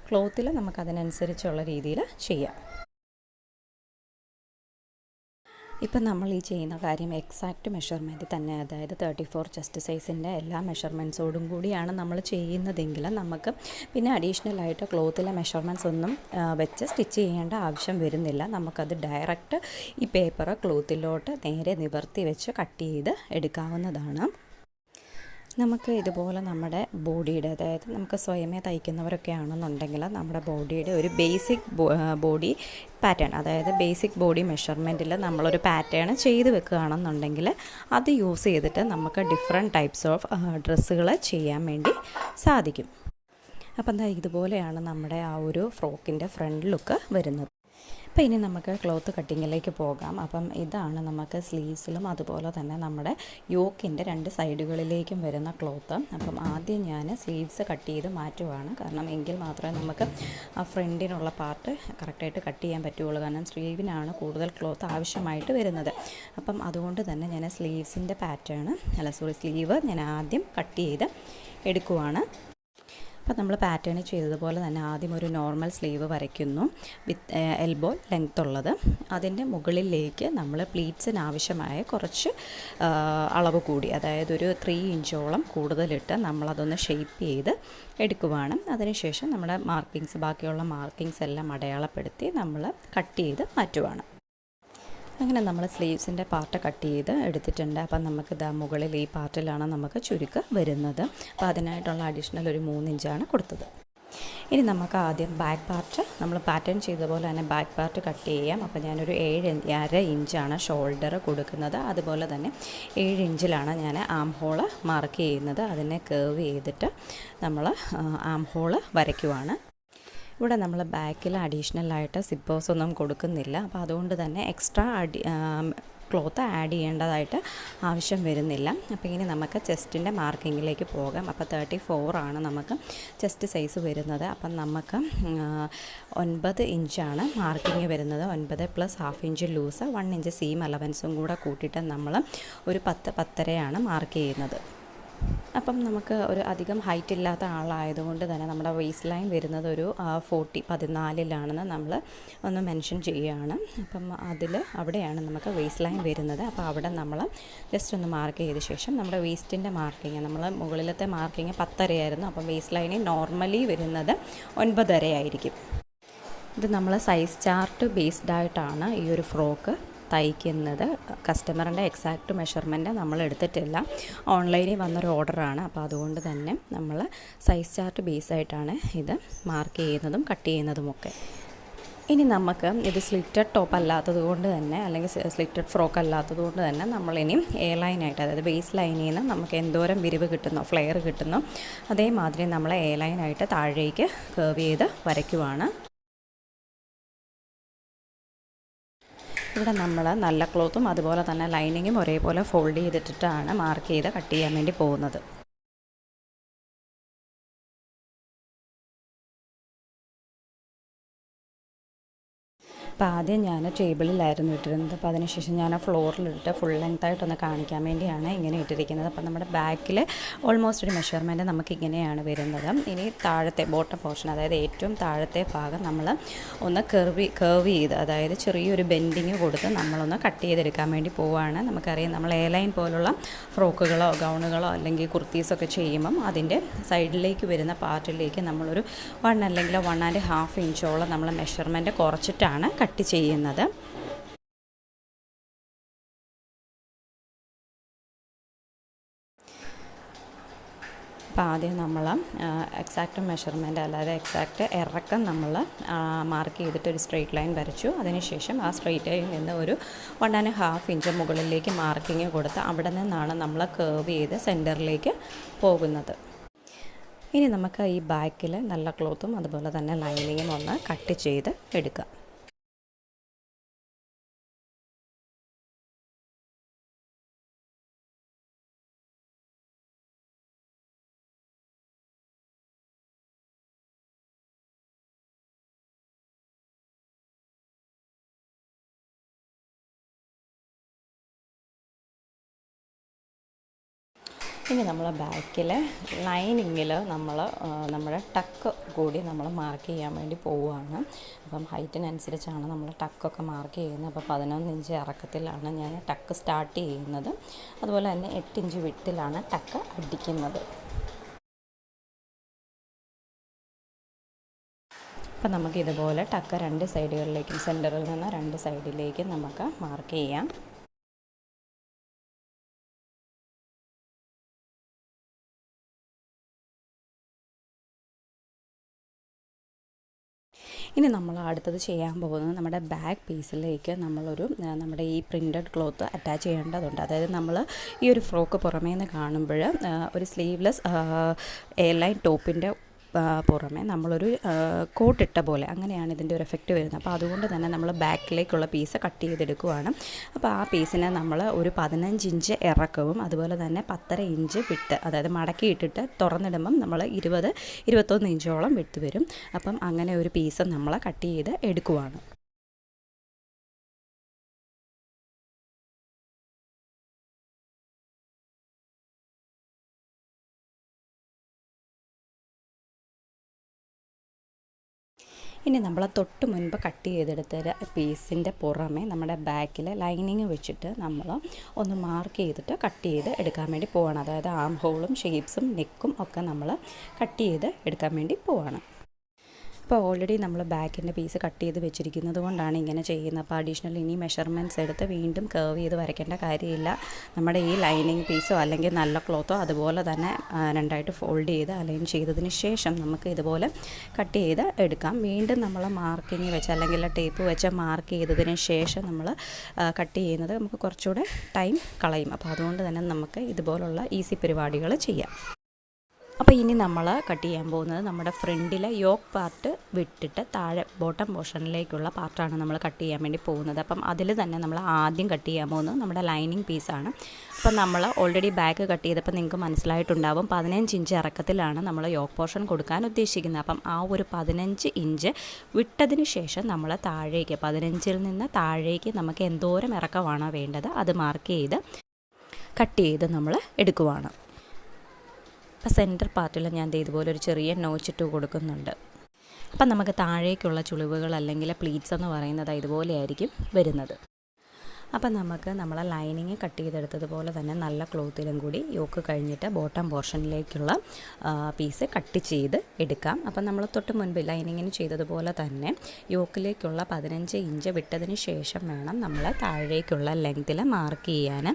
ക്ലോത്തിൽ നമുക്കതിനനുസരിച്ചുള്ള രീതിയിൽ ചെയ്യാം. ഇപ്പം നമ്മൾ ഈ ചെയ്യുന്ന കാര്യം എക്സാക്റ്റ് മെഷർമെൻറ്റ് തന്നെ, അതായത് 34 ചെസ്റ്റ് സൈസിൻ്റെ എല്ലാ മെഷർമെൻറ്റ്സോടും കൂടിയാണ് നമ്മൾ ചെയ്യുന്നതെങ്കിൽ നമുക്ക് പിന്നെ അഡീഷണലായിട്ട് ക്ലോത്തിലെ മെഷർമെൻറ്റ്സ് ഒന്നും വെച്ച് സ്റ്റിച്ച് ചെയ്യേണ്ട ആവശ്യം വരുന്നില്ല. നമുക്കത് ഡയറക്റ്റ് ഈ പേപ്പർ ക്ലോത്തിലോട്ട് നേരെ നിവർത്തി വെച്ച് കട്ട് ചെയ്ത് എടുക്കാവുന്നതാണ്. നമുക്ക് ഇതുപോലെ നമ്മുടെ ബോഡിയുടെ, അതായത് നമുക്ക് സ്വയമേ തയ്ക്കുന്നവരൊക്കെ ആണെന്നുണ്ടെങ്കിൽ നമ്മുടെ ബോഡിയുടെ ഒരു ബേസിക് ബോഡി പാറ്റേൺ, അതായത് ബേസിക് ബോഡി മെഷർമെൻറ്റിൽ നമ്മളൊരു പാറ്റേൺ ചെയ്ത് വെക്കുകയാണെന്നുണ്ടെങ്കിൽ അത് യൂസ് ചെയ്തിട്ട് നമുക്ക് ഡിഫറെൻറ്റ് ടൈപ്സ് ഓഫ് ഡ്രസ്സുകൾ ചെയ്യാൻ വേണ്ടി സാധിക്കും. അപ്പം എന്താ ഇതുപോലെയാണ് നമ്മുടെ ആ ഒരു ഫ്രോക്കിൻ്റെ ഫ്രണ്ട് ലുക്ക് വരുന്നത്. അപ്പോൾ ഇനി നമുക്ക് ക്ലോത്ത് കട്ടിങ്ങിലേക്ക് പോകാം. അപ്പം ഇതാണ് നമുക്ക് സ്ലീവ്സിലും അതുപോലെ തന്നെ നമ്മുടെ യോക്കിൻ്റെ 2 സൈഡുകളിലേക്കും വരുന്ന ക്ലോത്ത്. അപ്പം ആദ്യം ഞാൻ സ്ലീവ്സ് കട്ട് ചെയ്ത് മാറ്റുവാണ്, കാരണം എങ്കിൽ മാത്രമേ നമുക്ക് ആ ഫ്രണ്ടിനുള്ള പാർട്ട് കറക്റ്റായിട്ട് കട്ട് ചെയ്യാൻ പറ്റുള്ളൂ. കാരണം സ്ലീവിനാണ് കൂടുതൽ ക്ലോത്ത് ആവശ്യമായിട്ട് വരുന്നത്. അപ്പം അതുകൊണ്ട് തന്നെ ഞാൻ സ്ലീവ് ഞാൻ ആദ്യം കട്ട് ചെയ്ത് എടുക്കുവാണ്. അപ്പോൾ നമ്മൾ പാറ്റേൺ ചെയ്തതുപോലെ തന്നെ ആദ്യം ഒരു നോർമൽ സ്ലീവ് വരയ്ക്കുന്നു വിത്ത് എൽബോ ലെങ്ത് ഉള്ളത്. അതിൻ്റെ മുകളിലേക്ക് നമ്മൾ പ്ലീറ്റ്സിന് ആവശ്യമായ കുറച്ച് അളവ് കൂടി, അതായത് ഒരു 3 ഇഞ്ചോളം കൂടുതലിട്ട് നമ്മളതൊന്ന് ഷേപ്പ് ചെയ്ത് എടുക്കുവാണ്. അതിനുശേഷം നമ്മുടെ ബാക്കിയുള്ള മാർക്കിങ്സ് എല്ലാം അടയാളപ്പെടുത്തി നമ്മൾ കട്ട് ചെയ്ത് മാറ്റുവാണ്. അങ്ങനെ നമ്മൾ സ്ലീവ്സിൻ്റെ പാർട്ട് കട്ട് ചെയ്ത് എടുത്തിട്ടുണ്ട്. അപ്പം നമുക്ക് മുകളിൽ ഈ പാർട്ടിലാണ് നമുക്ക് ചുരുക്ക് വരുന്നത്. അപ്പോൾ അതിനായിട്ടുള്ള അഡീഷണൽ ഒരു 3 ഇഞ്ചാണ് കൊടുത്തത്. ഇനി നമുക്ക് ആദ്യം ബാക്ക് പാർട്ട് നമ്മൾ പാറ്റേൺ ചെയ്ത പോലെ തന്നെ ബാക്ക് പാർട്ട് കട്ട് ചെയ്യാം. അപ്പോൾ ഞാനൊരു 7.5 ഇഞ്ചാണ് ഷോൾഡർ കൊടുക്കുന്നത്. അതുപോലെ തന്നെ 7 ഇഞ്ചിലാണ് ഞാൻ ആം ഹോള് മാർക്ക് ചെയ്യുന്നത്. അതിനെ കേർവ് ചെയ്തിട്ട് നമ്മൾ ആം ഹോള് വരയ്ക്കുവാണ്. ഇവിടെ നമ്മൾ ബാക്കിൽ അഡീഷണലായിട്ട് സിപ്പേഴ്സ് ഒന്നും കൊടുക്കുന്നില്ല. അപ്പോൾ അതുകൊണ്ട് തന്നെ എക്സ്ട്രാ ക്ലോത്ത് ആഡ് ചെയ്യേണ്ടതായിട്ട് ആവശ്യം വരുന്നില്ല. അപ്പോൾ ഇനി നമുക്ക് ചെസ്റ്റിൻ്റെ മാർക്കിങ്ങിലേക്ക് പോകാം. അപ്പോൾ 34 ആണ് നമുക്ക് ചെസ്റ്റ് സൈസ് വരുന്നത്. അപ്പം നമുക്ക് 9 ഇഞ്ചാണ് മാർക്കിങ് വരുന്നത്. 9 + ½ ഇഞ്ച് ലൂസ്, 1 ഇഞ്ച് സീം അലവൻസും കൂടെ കൂട്ടിയിട്ട് നമ്മൾ ഒരു 10-10.5 മാർക്ക് ചെയ്യുന്നത്. അപ്പം നമുക്ക് ഒരു അധികം ഹൈറ്റ് ഇല്ലാത്ത ആളായതുകൊണ്ട് തന്നെ നമ്മുടെ വേസ്റ്റ് ലൈൻ വരുന്നത് ഒരു 14 നമ്മൾ ഒന്ന് മെൻഷൻ ചെയ്യുകയാണ്. അപ്പം അവിടെയാണ് നമുക്ക് വേസ്റ്റ് ലൈൻ വരുന്നത്. അപ്പോൾ അവിടെ നമ്മൾ ജസ്റ്റ് ഒന്ന് മാർക്ക് ചെയ്ത ശേഷം നമ്മുടെ വേസ്റ്റിൻ്റെ മാർക്കിങ്, നമ്മൾ മുകളിലത്തെ മാർക്കിങ് 10.5 ആയിരുന്നു. അപ്പം വേസ്റ്റ് ലൈനിൽ നോർമലി വരുന്നത് 9.5 ആയിരിക്കും. ഇത് നമ്മൾ സൈസ് ചാർട്ട് ബേസ്ഡ് ആയിട്ടാണ് ഈ ഒരു ഫ്രോക്ക് തയ്ക്കുന്നത്. കസ്റ്റമറിൻ്റെ എക്സാക്റ്റ് മെഷർമെൻറ്റ് നമ്മൾ എടുത്തിട്ടില്ല, ഓൺലൈനിൽ വന്നൊരു ഓർഡറാണ്. അപ്പോൾ അതുകൊണ്ട് തന്നെ നമ്മൾ സൈസ് ചാർട്ട് ബേസായിട്ടാണ് ഇത് മാർക്ക് ചെയ്യുന്നതും കട്ട് ചെയ്യുന്നതുമൊക്കെ. ഇനി നമുക്ക് ഇത് സ്ലിറ്റഡ് ടോപ്പ് അല്ലാത്തത് കൊണ്ട് തന്നെ, അല്ലെങ്കിൽ സ്ലിറ്റഡ് ഫ്രോക്ക് അല്ലാത്തത് കൊണ്ട് തന്നെ നമ്മളിനി ലൈനായിട്ട്, അതായത് ബേസ് ലൈനിൽ നിന്ന് നമുക്ക് എന്തോരം വിരിവ് കിട്ടുന്നോ, ഫ്ലെയർ കിട്ടുന്നോ അതേമാതിരി നമ്മൾ ലൈനായിട്ട് താഴേക്ക് കേർവ് ചെയ്ത് വരയ്ക്കുവാണ്. ഇവിടെ നമ്മൾ നല്ല ക്ലോത്തും അതുപോലെ തന്നെ ലൈനിങ്ങും ഒരേപോലെ ഫോൾഡ് ചെയ്തിട്ടിട്ടാണ് മാർക്ക് ചെയ്ത് കട്ട് ചെയ്യാൻ വേണ്ടി പോകുന്നത്. അപ്പോൾ ആദ്യം ഞാൻ ടേബിളിലായിരുന്നു ഇട്ടിരുന്നത്. അപ്പോൾ അതിനുശേഷം ഞാൻ ഫ്ലോറിലിട്ട് ഫുൾ ലെങ്ത്തായിട്ടൊന്ന് കാണിക്കാൻ വേണ്ടിയാണ് ഇങ്ങനെ ഇട്ടിരിക്കുന്നത്. അപ്പോൾ നമ്മുടെ ബാക്കിൽ ഓൾമോസ്റ്റ് ഒരു മെഷർമെൻറ്റ് നമുക്ക് ഇങ്ങനെയാണ് വരുന്നത്. ഇനി താഴത്തെ ബോട്ടം പോർഷൻ, അതായത് ഏറ്റവും താഴത്തെ ഭാഗം നമ്മൾ ഒന്ന് കേർവ് ചെയ്ത്, അതായത് ചെറിയൊരു ബെൻഡിങ് കൊടുത്ത് നമ്മളൊന്ന് കട്ട് ചെയ്തെടുക്കാൻ വേണ്ടി പോവുകയാണ്. നമുക്കറിയാം നമ്മൾ ലൈൻ പോലുള്ള ഫ്രോക്കുകളോ ഗൗണുകളോ അല്ലെങ്കിൽ കുർത്തീസൊക്കെ ചെയ്യുമ്പം അതിൻ്റെ സൈഡിലേക്ക് വരുന്ന പാർട്ടിലേക്ക് നമ്മളൊരു 1 അല്ലെങ്കിൽ 1.5 ഇഞ്ചോളം നമ്മൾ മെഷർമെൻറ്റ് കുറച്ചിട്ടാണ് കട്ട് ചെയ്യുന്നത്. അപ്പോൾ ആദ്യം നമ്മൾ എക്സാക്റ്റ് മെഷർമെൻറ്റ്, അല്ലാതെ എക്സാക്റ്റ് ഇറക്കം നമ്മൾ മാർക്ക് ചെയ്തിട്ട് ഒരു സ്ട്രെയിറ്റ് ലൈൻ വരച്ചു. അതിനുശേഷം ആ സ്ട്രെയിറ്റ് ലൈനിൽ നിന്ന് ഒരു 1.5 ഇഞ്ച് മുകളിലേക്ക് മാർക്കിങ് കൊടുത്ത് അവിടെ നിന്നാണ് നമ്മൾ കേർവ് ചെയ്ത് സെൻറ്ററിലേക്ക് പോകുന്നത്. ഇനി നമുക്ക് ഈ ബാക്കിൽ നല്ല ക്ലോത്തും അതുപോലെ തന്നെ ലൈനിങ്ങും ഒന്ന് കട്ട് ചെയ്ത് എടുക്കാം. ഇനി നമ്മൾ ബാക്കിൽ ലൈനിങ്ങിൽ നമ്മൾ നമ്മുടെ ടക്ക് കൂടി നമ്മൾ മാർക്ക് ചെയ്യാൻ വേണ്ടി പോവുകയാണ്. അപ്പം ഹൈറ്റിനനുസരിച്ചാണ് നമ്മൾ ടക്കൊക്കെ മാർക്ക് ചെയ്യുന്നത്. അപ്പോൾ 11 ഇഞ്ച് ഇറക്കത്തിലാണ് ഞാൻ ടക്ക് സ്റ്റാർട്ട് ചെയ്യുന്നത്. അതുപോലെ തന്നെ 8 ഇഞ്ച് വിട്ടിലാണ് ടക്ക് അടിക്കുന്നത്. അപ്പം നമുക്കിതുപോലെ ടക്ക് 2 സൈഡുകളിലേക്കും സെൻറ്ററിൽ നിന്ന് 2 സൈഡിലേക്കും നമുക്ക് മാർക്ക് ചെയ്യാം. ഇനി നമ്മൾ അടുത്തത് ചെയ്യാൻ പോകുന്നത് നമ്മുടെ ബാക്ക് പീസിലേക്ക് നമ്മുടെ ഈ പ്രിൻറ്റഡ് ക്ലോത്ത് അറ്റാച്ച് ചെയ്യേണ്ടതുണ്ട്. അതായത് നമ്മൾ ഈ ഒരു ഫ്രോക്ക് പുറമേ നിന്ന് കാണുമ്പോൾ ഒരു സ്ലീവ്ലെസ് എയർലൈൻ ടോപ്പിൻ്റെ പുറമെ നമ്മളൊരു കോട്ടിട്ട പോലെ അങ്ങനെയാണ് ഇതിൻ്റെ ഒരു എഫക്റ്റ് വരുന്നത്. അപ്പോൾ അതുകൊണ്ട് തന്നെ നമ്മൾ ബാക്കിലേക്കുള്ള പീസ് കട്ട് ചെയ്തെടുക്കുകയാണ്. അപ്പോൾ ആ പീസിനെ നമ്മൾ ഒരു 15 ഇഞ്ച് ഇറക്കവും അതുപോലെ തന്നെ 10.5 ഇഞ്ച് വിട്ട്, അതായത് മടക്കി ഇട്ടിട്ട് തുറന്നിടുമ്പം നമ്മൾ 20-21 ഇഞ്ചോളം വിട്ട് വരും. അപ്പം അങ്ങനെ ഒരു പീസ് നമ്മൾ കട്ട് ചെയ്ത് എടുക്കുവാണ്. ഇനി നമ്മൾ തൊട്ട് മുൻപ് കട്ട് ചെയ്തെടുത്ത പീസിൻ്റെ പുറമെ നമ്മുടെ ബാക്കിൽ ലൈനിങ് വെച്ചിട്ട് നമ്മൾ ഒന്ന് മാർക്ക് ചെയ്തിട്ട് കട്ട് ചെയ്ത് എടുക്കാൻ വേണ്ടി പോവാണ്. അതായത് ആം ഹോളും ഷേപ്സും നെക്കും ഒക്കെ നമ്മൾ കട്ട് ചെയ്ത് എടുക്കാൻ വേണ്ടി പോവാണ്. അപ്പോൾ ഓൾറെഡി നമ്മൾ ബാക്കിൻ്റെ പീസ് കട്ട് ചെയ്ത് വെച്ചിരിക്കുന്നത് കൊണ്ടാണ് ഇങ്ങനെ ചെയ്യുന്നത്. അപ്പോൾ അഡീഷണൽ ഇനി മെഷർമെൻറ്റ്സ് എടുത്ത് വീണ്ടും കർവ് ചെയ്ത് വരയ്ക്കേണ്ട കാര്യമില്ല. നമ്മുടെ ഈ ലൈനിങ് പീസോ അല്ലെങ്കിൽ നല്ല ക്ലോത്തോ അതുപോലെ തന്നെ 2ആയിട്ട് ഫോൾഡ് ചെയ്ത് അലൈൻ ചെയ്തതിന് ശേഷം നമുക്ക് ഇതുപോലെ കട്ട് ചെയ്ത് എടുക്കാം. വീണ്ടും നമ്മൾ മാർക്കിങ് വെച്ച് അല്ലെങ്കിൽ ടേപ്പ് വെച്ച് മാർക്ക് ചെയ്തതിന് ശേഷം നമ്മൾ കട്ട് ചെയ്യുന്നത് നമുക്ക് കുറച്ചുകൂടെ ടൈം കളയും. അപ്പോൾ അതുകൊണ്ട് തന്നെ നമുക്ക് ഇതുപോലുള്ള ഈസി പരിപാടികൾ ചെയ്യാം. അപ്പോൾ ഇനി നമ്മൾ കട്ട് ചെയ്യാൻ പോകുന്നത് നമ്മുടെ ഫ്രണ്ടിലെ യോക്ക് പാർട്ട് വിട്ടിട്ട് താഴെ ബോട്ടം പോർഷനിലേക്കുള്ള പാർട്ടാണ് നമ്മൾ കട്ട് ചെയ്യാൻ വേണ്ടി പോകുന്നത്. അപ്പം അതിൽ തന്നെ നമ്മൾ ആദ്യം കട്ട് ചെയ്യാൻ പോകുന്നത് നമ്മുടെ ലൈനിങ് പീസാണ്. അപ്പം നമ്മൾ ഓൾറെഡി ബാക്ക് കട്ട് ചെയ്തപ്പോൾ നിങ്ങൾക്ക് മനസ്സിലായിട്ടുണ്ടാവും 15 ഇഞ്ച് ഇറക്കത്തിലാണ് നമ്മൾ യോക്ക് പോർഷൻ കൊടുക്കാൻ ഉദ്ദേശിക്കുന്നത്. അപ്പം ആ ഒരു 15 ഇഞ്ച് വിട്ടതിന് ശേഷം നമ്മൾ താഴേക്ക് 15-ൽ നിന്ന് താഴേക്ക് നമുക്ക് എന്തോരം ഇറക്കമാണോ വേണ്ടത് അത് മാർക്ക് ചെയ്ത് കട്ട് ചെയ്ത് നമ്മൾ എടുക്കുവാണ്. അപ്പോൾ സെൻറ്റർ പാർട്ടിൽ ഞാൻ ഇതുപോലെ ഒരു ചെറിയ നോച്ചിട്ട് കൊടുക്കുന്നുണ്ട്. അപ്പം നമുക്ക് താഴേക്കുള്ള ചുളിവുകൾ അല്ലെങ്കിൽ പ്ലീറ്റ്സ് എന്ന് പറയുന്നത് ഇതുപോലെയായിരിക്കും വരുന്നത്. അപ്പം നമുക്ക് നമ്മളെ ലൈനിങ് കട്ട് ചെയ്തെടുത്തതുപോലെ തന്നെ നല്ല ക്ലോത്തിലും കൂടി യോക്ക് കഴിഞ്ഞിട്ട് ബോട്ടം പോർഷനിലേക്കുള്ള പീസ് കട്ട് ചെയ്ത് എടുക്കാം. അപ്പം നമ്മൾ തൊട്ട് മുൻപ് ലൈനിങ്ങിന് ചെയ്തതുപോലെ തന്നെ യോക്കിലേക്കുള്ള 15 ഇഞ്ച് വിട്ടതിന് ശേഷം വേണം നമ്മൾ താഴേക്കുള്ള ലെങ്ത്തിൽ മാർക്ക് ചെയ്യാൻ.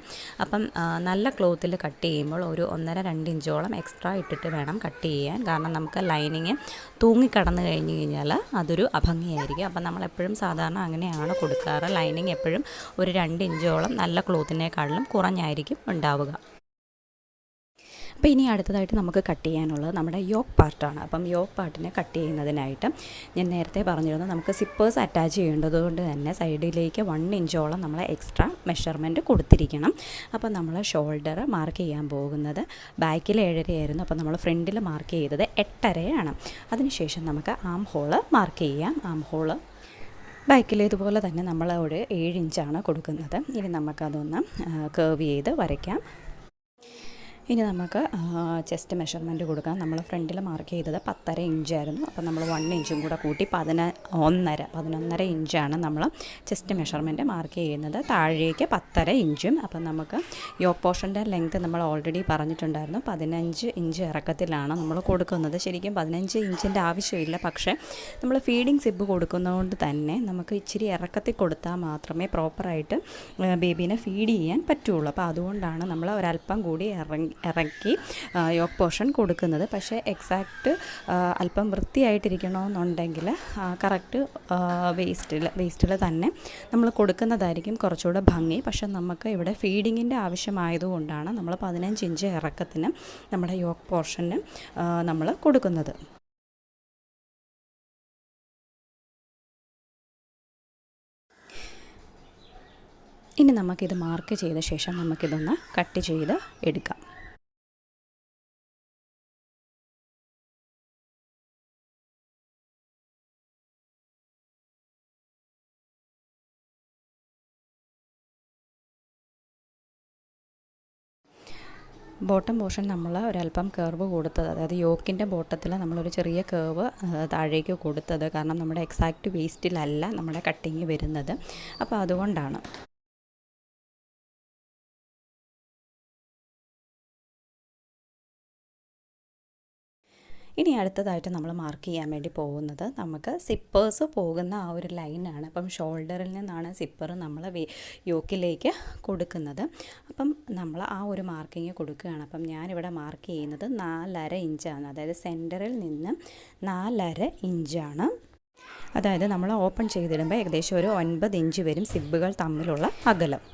അപ്പം നല്ല ക്ലോത്തിൽ കട്ട് ചെയ്യുമ്പോൾ ഒരു 1.5-2 ഇഞ്ചോളം എക്സ്ട്രാ ഇട്ടിട്ട് വേണം കട്ട് ചെയ്യാൻ. കാരണം നമുക്ക് ലൈനിങ് തൂങ്ങിക്കടന്നു കഴിഞ്ഞ് കഴിഞ്ഞാൽ അതൊരു അഭംഗിയായിരിക്കും. അപ്പം നമ്മളെപ്പോഴും സാധാരണ അങ്ങനെയാണ് കൊടുക്കാറ്. ലൈനിങ് എപ്പോഴും ഒരു 2 ഇഞ്ചോളം നല്ല ക്ലോത്തിനേക്കാളും കുറഞ്ഞായിരിക്കും ഉണ്ടാവുക. അപ്പോൾ ഇനി അടുത്തതായിട്ട് നമുക്ക് കട്ട് ചെയ്യാനുള്ളത് നമ്മുടെ യോക്ക് പാർട്ടാണ്. അപ്പം യോക്ക് പാർട്ടിനെ കട്ട് ചെയ്യുന്നതിനായിട്ട് ഞാൻ നേരത്തെ പറഞ്ഞിരുന്നു നമുക്ക് സിപ്പേഴ്സ് അറ്റാച്ച് ചെയ്യേണ്ടത് കൊണ്ട് തന്നെ സൈഡിലേക്ക് 1 ഇഞ്ചോളം നമ്മൾ എക്സ്ട്രാ മെഷർമെൻറ്റ് കൊടുത്തിരിക്കണം. അപ്പോൾ നമ്മൾ ഷോൾഡർ മാർക്ക് ചെയ്യാൻ പോകുന്നത് ബാക്കിൽ 7.5 ആയിരുന്നു. അപ്പോൾ നമ്മൾ ഫ്രണ്ടിൽ മാർക്ക് ചെയ്തത് 8.5 അതിനുശേഷം നമുക്ക് ആം ഹോള് മാർക്ക് ചെയ്യാം. ആം ഹോള് ബാക്കിൽ ഇതുപോലെ തന്നെ നമ്മൾ ഒരു 7 ഇഞ്ചാണ് കൊടുക്കുന്നത്. ഇനി നമുക്കതൊന്ന് കർവ് ചെയ്ത് വരയ്ക്കാം. ഇനി നമുക്ക് ചെസ്റ്റ് മെഷർമെൻറ്റ് കൊടുക്കാം. നമ്മൾ ഫ്രണ്ടിൽ മാർക്ക് ചെയ്തത് 10.5 ഇഞ്ചായിരുന്നു. അപ്പോൾ നമ്മൾ 1 ഇഞ്ചും കൂടെ കൂട്ടി 11.5 ഇഞ്ചാണ് നമ്മൾ ചെസ്റ്റ് മെഷർമെൻറ്റ് മാർക്ക് ചെയ്യുന്നത്. താഴേക്ക് 10.5 ഇഞ്ചും. അപ്പം നമുക്ക് യോക്ക് പോർഷൻ്റെ ലെങ്ത്ത് നമ്മൾ ഓൾറെഡി പറഞ്ഞിട്ടുണ്ടായിരുന്നു 15 ഇഞ്ച് ഇറക്കത്തിലാണ് നമ്മൾ കൊടുക്കുന്നത്. ശരിക്കും 15 ഇഞ്ചിൻ്റെ ആവശ്യമില്ല. പക്ഷേ നമ്മൾ ഫീഡിങ് സിബ് കൊടുക്കുന്നതുകൊണ്ട് തന്നെ നമുക്ക് ഇച്ചിരി ഇറക്കത്തിൽ കൊടുത്താൽ മാത്രമേ പ്രോപ്പറായിട്ട് ബേബീനെ ഫീഡ് ചെയ്യാൻ പറ്റുള്ളൂ. അപ്പോൾ അതുകൊണ്ടാണ് നമ്മൾ ഒരല്പം കൂടി ഇറക്കി യോക്ക് പോർഷൻ കൊടുക്കുന്നത്. പക്ഷേ എക്സാക്റ്റ് അല്പം വൃത്തിയായിട്ടിരിക്കണമെന്നുണ്ടെങ്കിൽ കറക്റ്റ് വേസ്റ്റിൽ തന്നെ നമ്മൾ കൊടുക്കുന്നതായിരിക്കും കുറച്ചുകൂടെ ഭംഗി. പക്ഷെ നമുക്ക് ഇവിടെ ഫീഡിങ്ങിൻ്റെ ആവശ്യമായതുകൊണ്ടാണ് നമ്മൾ 15 ഇഞ്ച് ഇറക്കത്തിന് നമ്മുടെ യോക്ക് പോർഷന് നമ്മൾ കൊടുക്കുന്നത്. ഇനി നമുക്കിത് മാർക്ക് ചെയ്ത ശേഷം നമുക്കിതൊന്ന് കട്ട് ചെയ്ത് എടുക്കാം. ബോട്ടം പോർഷൻ നമ്മൾ ഒരല്പം കർവ് കൊടുത്തത്, അതായത് യോക്കിൻ്റെ ബോട്ടത്തിൽ നമ്മളൊരു ചെറിയ കർവ് താഴേക്ക് കൊടുത്തത്, കാരണം നമ്മുടെ എക്സാക്റ്റ് വേസ്റ്റിലല്ല നമ്മുടെ കട്ടിങ് വരുന്നത്. അപ്പോൾ അതുകൊണ്ടാണ്. ഇനി അടുത്തതായിട്ട് നമ്മൾ മാർക്ക് ചെയ്യാൻ വേണ്ടി പോകുന്നത് നമുക്ക് സിപ്പേഴ്സ് പോകുന്ന ആ ഒരു ലൈനാണ്. അപ്പം ഷോൾഡറിൽ നിന്നാണ് സിപ്പർ നമ്മൾ യോക്കിലേക്ക് കൊടുക്കുന്നത്. അപ്പം നമ്മൾ ആ ഒരു മാർക്കിങ് കൊടുക്കുകയാണ്. അപ്പം ഞാനിവിടെ മാർക്ക് ചെയ്യുന്നത് 4.5 ഇഞ്ചാണ്, അതായത് സെൻറ്ററിൽ നിന്ന് 4.5 ഇഞ്ചാണ്. അതായത് നമ്മൾ ഓപ്പൺ ചെയ്തിടുമ്പോൾ ഏകദേശം ഒരു 9 ഇഞ്ച് വരും സിബുകൾ തമ്മിലുള്ള അകലം.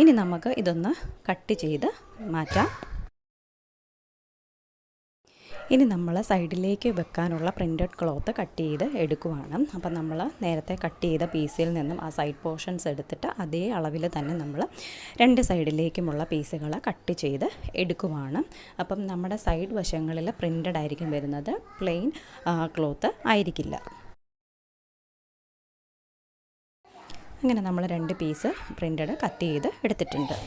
ഇനി നമുക്ക് ഇതൊന്ന് കട്ട് ചെയ്ത് മാറ്റാം. ഇനി നമ്മൾ സൈഡിലേക്ക് വെക്കാനുള്ള പ്രിൻറ്റഡ് ക്ലോത്ത് കട്ട് ചെയ്ത് എടുക്കുവാണ്. അപ്പം നമ്മൾ നേരത്തെ കട്ട് ചെയ്ത പീസിൽ നിന്നും ആ സൈഡ് പോർഷൻസ് എടുത്തിട്ട് അതേ അളവിൽ തന്നെ നമ്മൾ 2 സൈഡിലേക്കുമുള്ള പീസുകൾ കട്ട് ചെയ്ത് എടുക്കുവാണ്. അപ്പം നമ്മുടെ സൈഡ് വശങ്ങളിൽ പ്രിൻറ്റഡ് ആയിരിക്കും വരുന്നത്, പ്ലെയിൻ ക്ലോത്ത് ആയിരിക്കില്ല. അങ്ങനെ നമ്മൾ 2 പീസ് പ്രിൻറ്റഡ് കട്ട് ചെയ്ത് എടുത്തിട്ടുണ്ട്.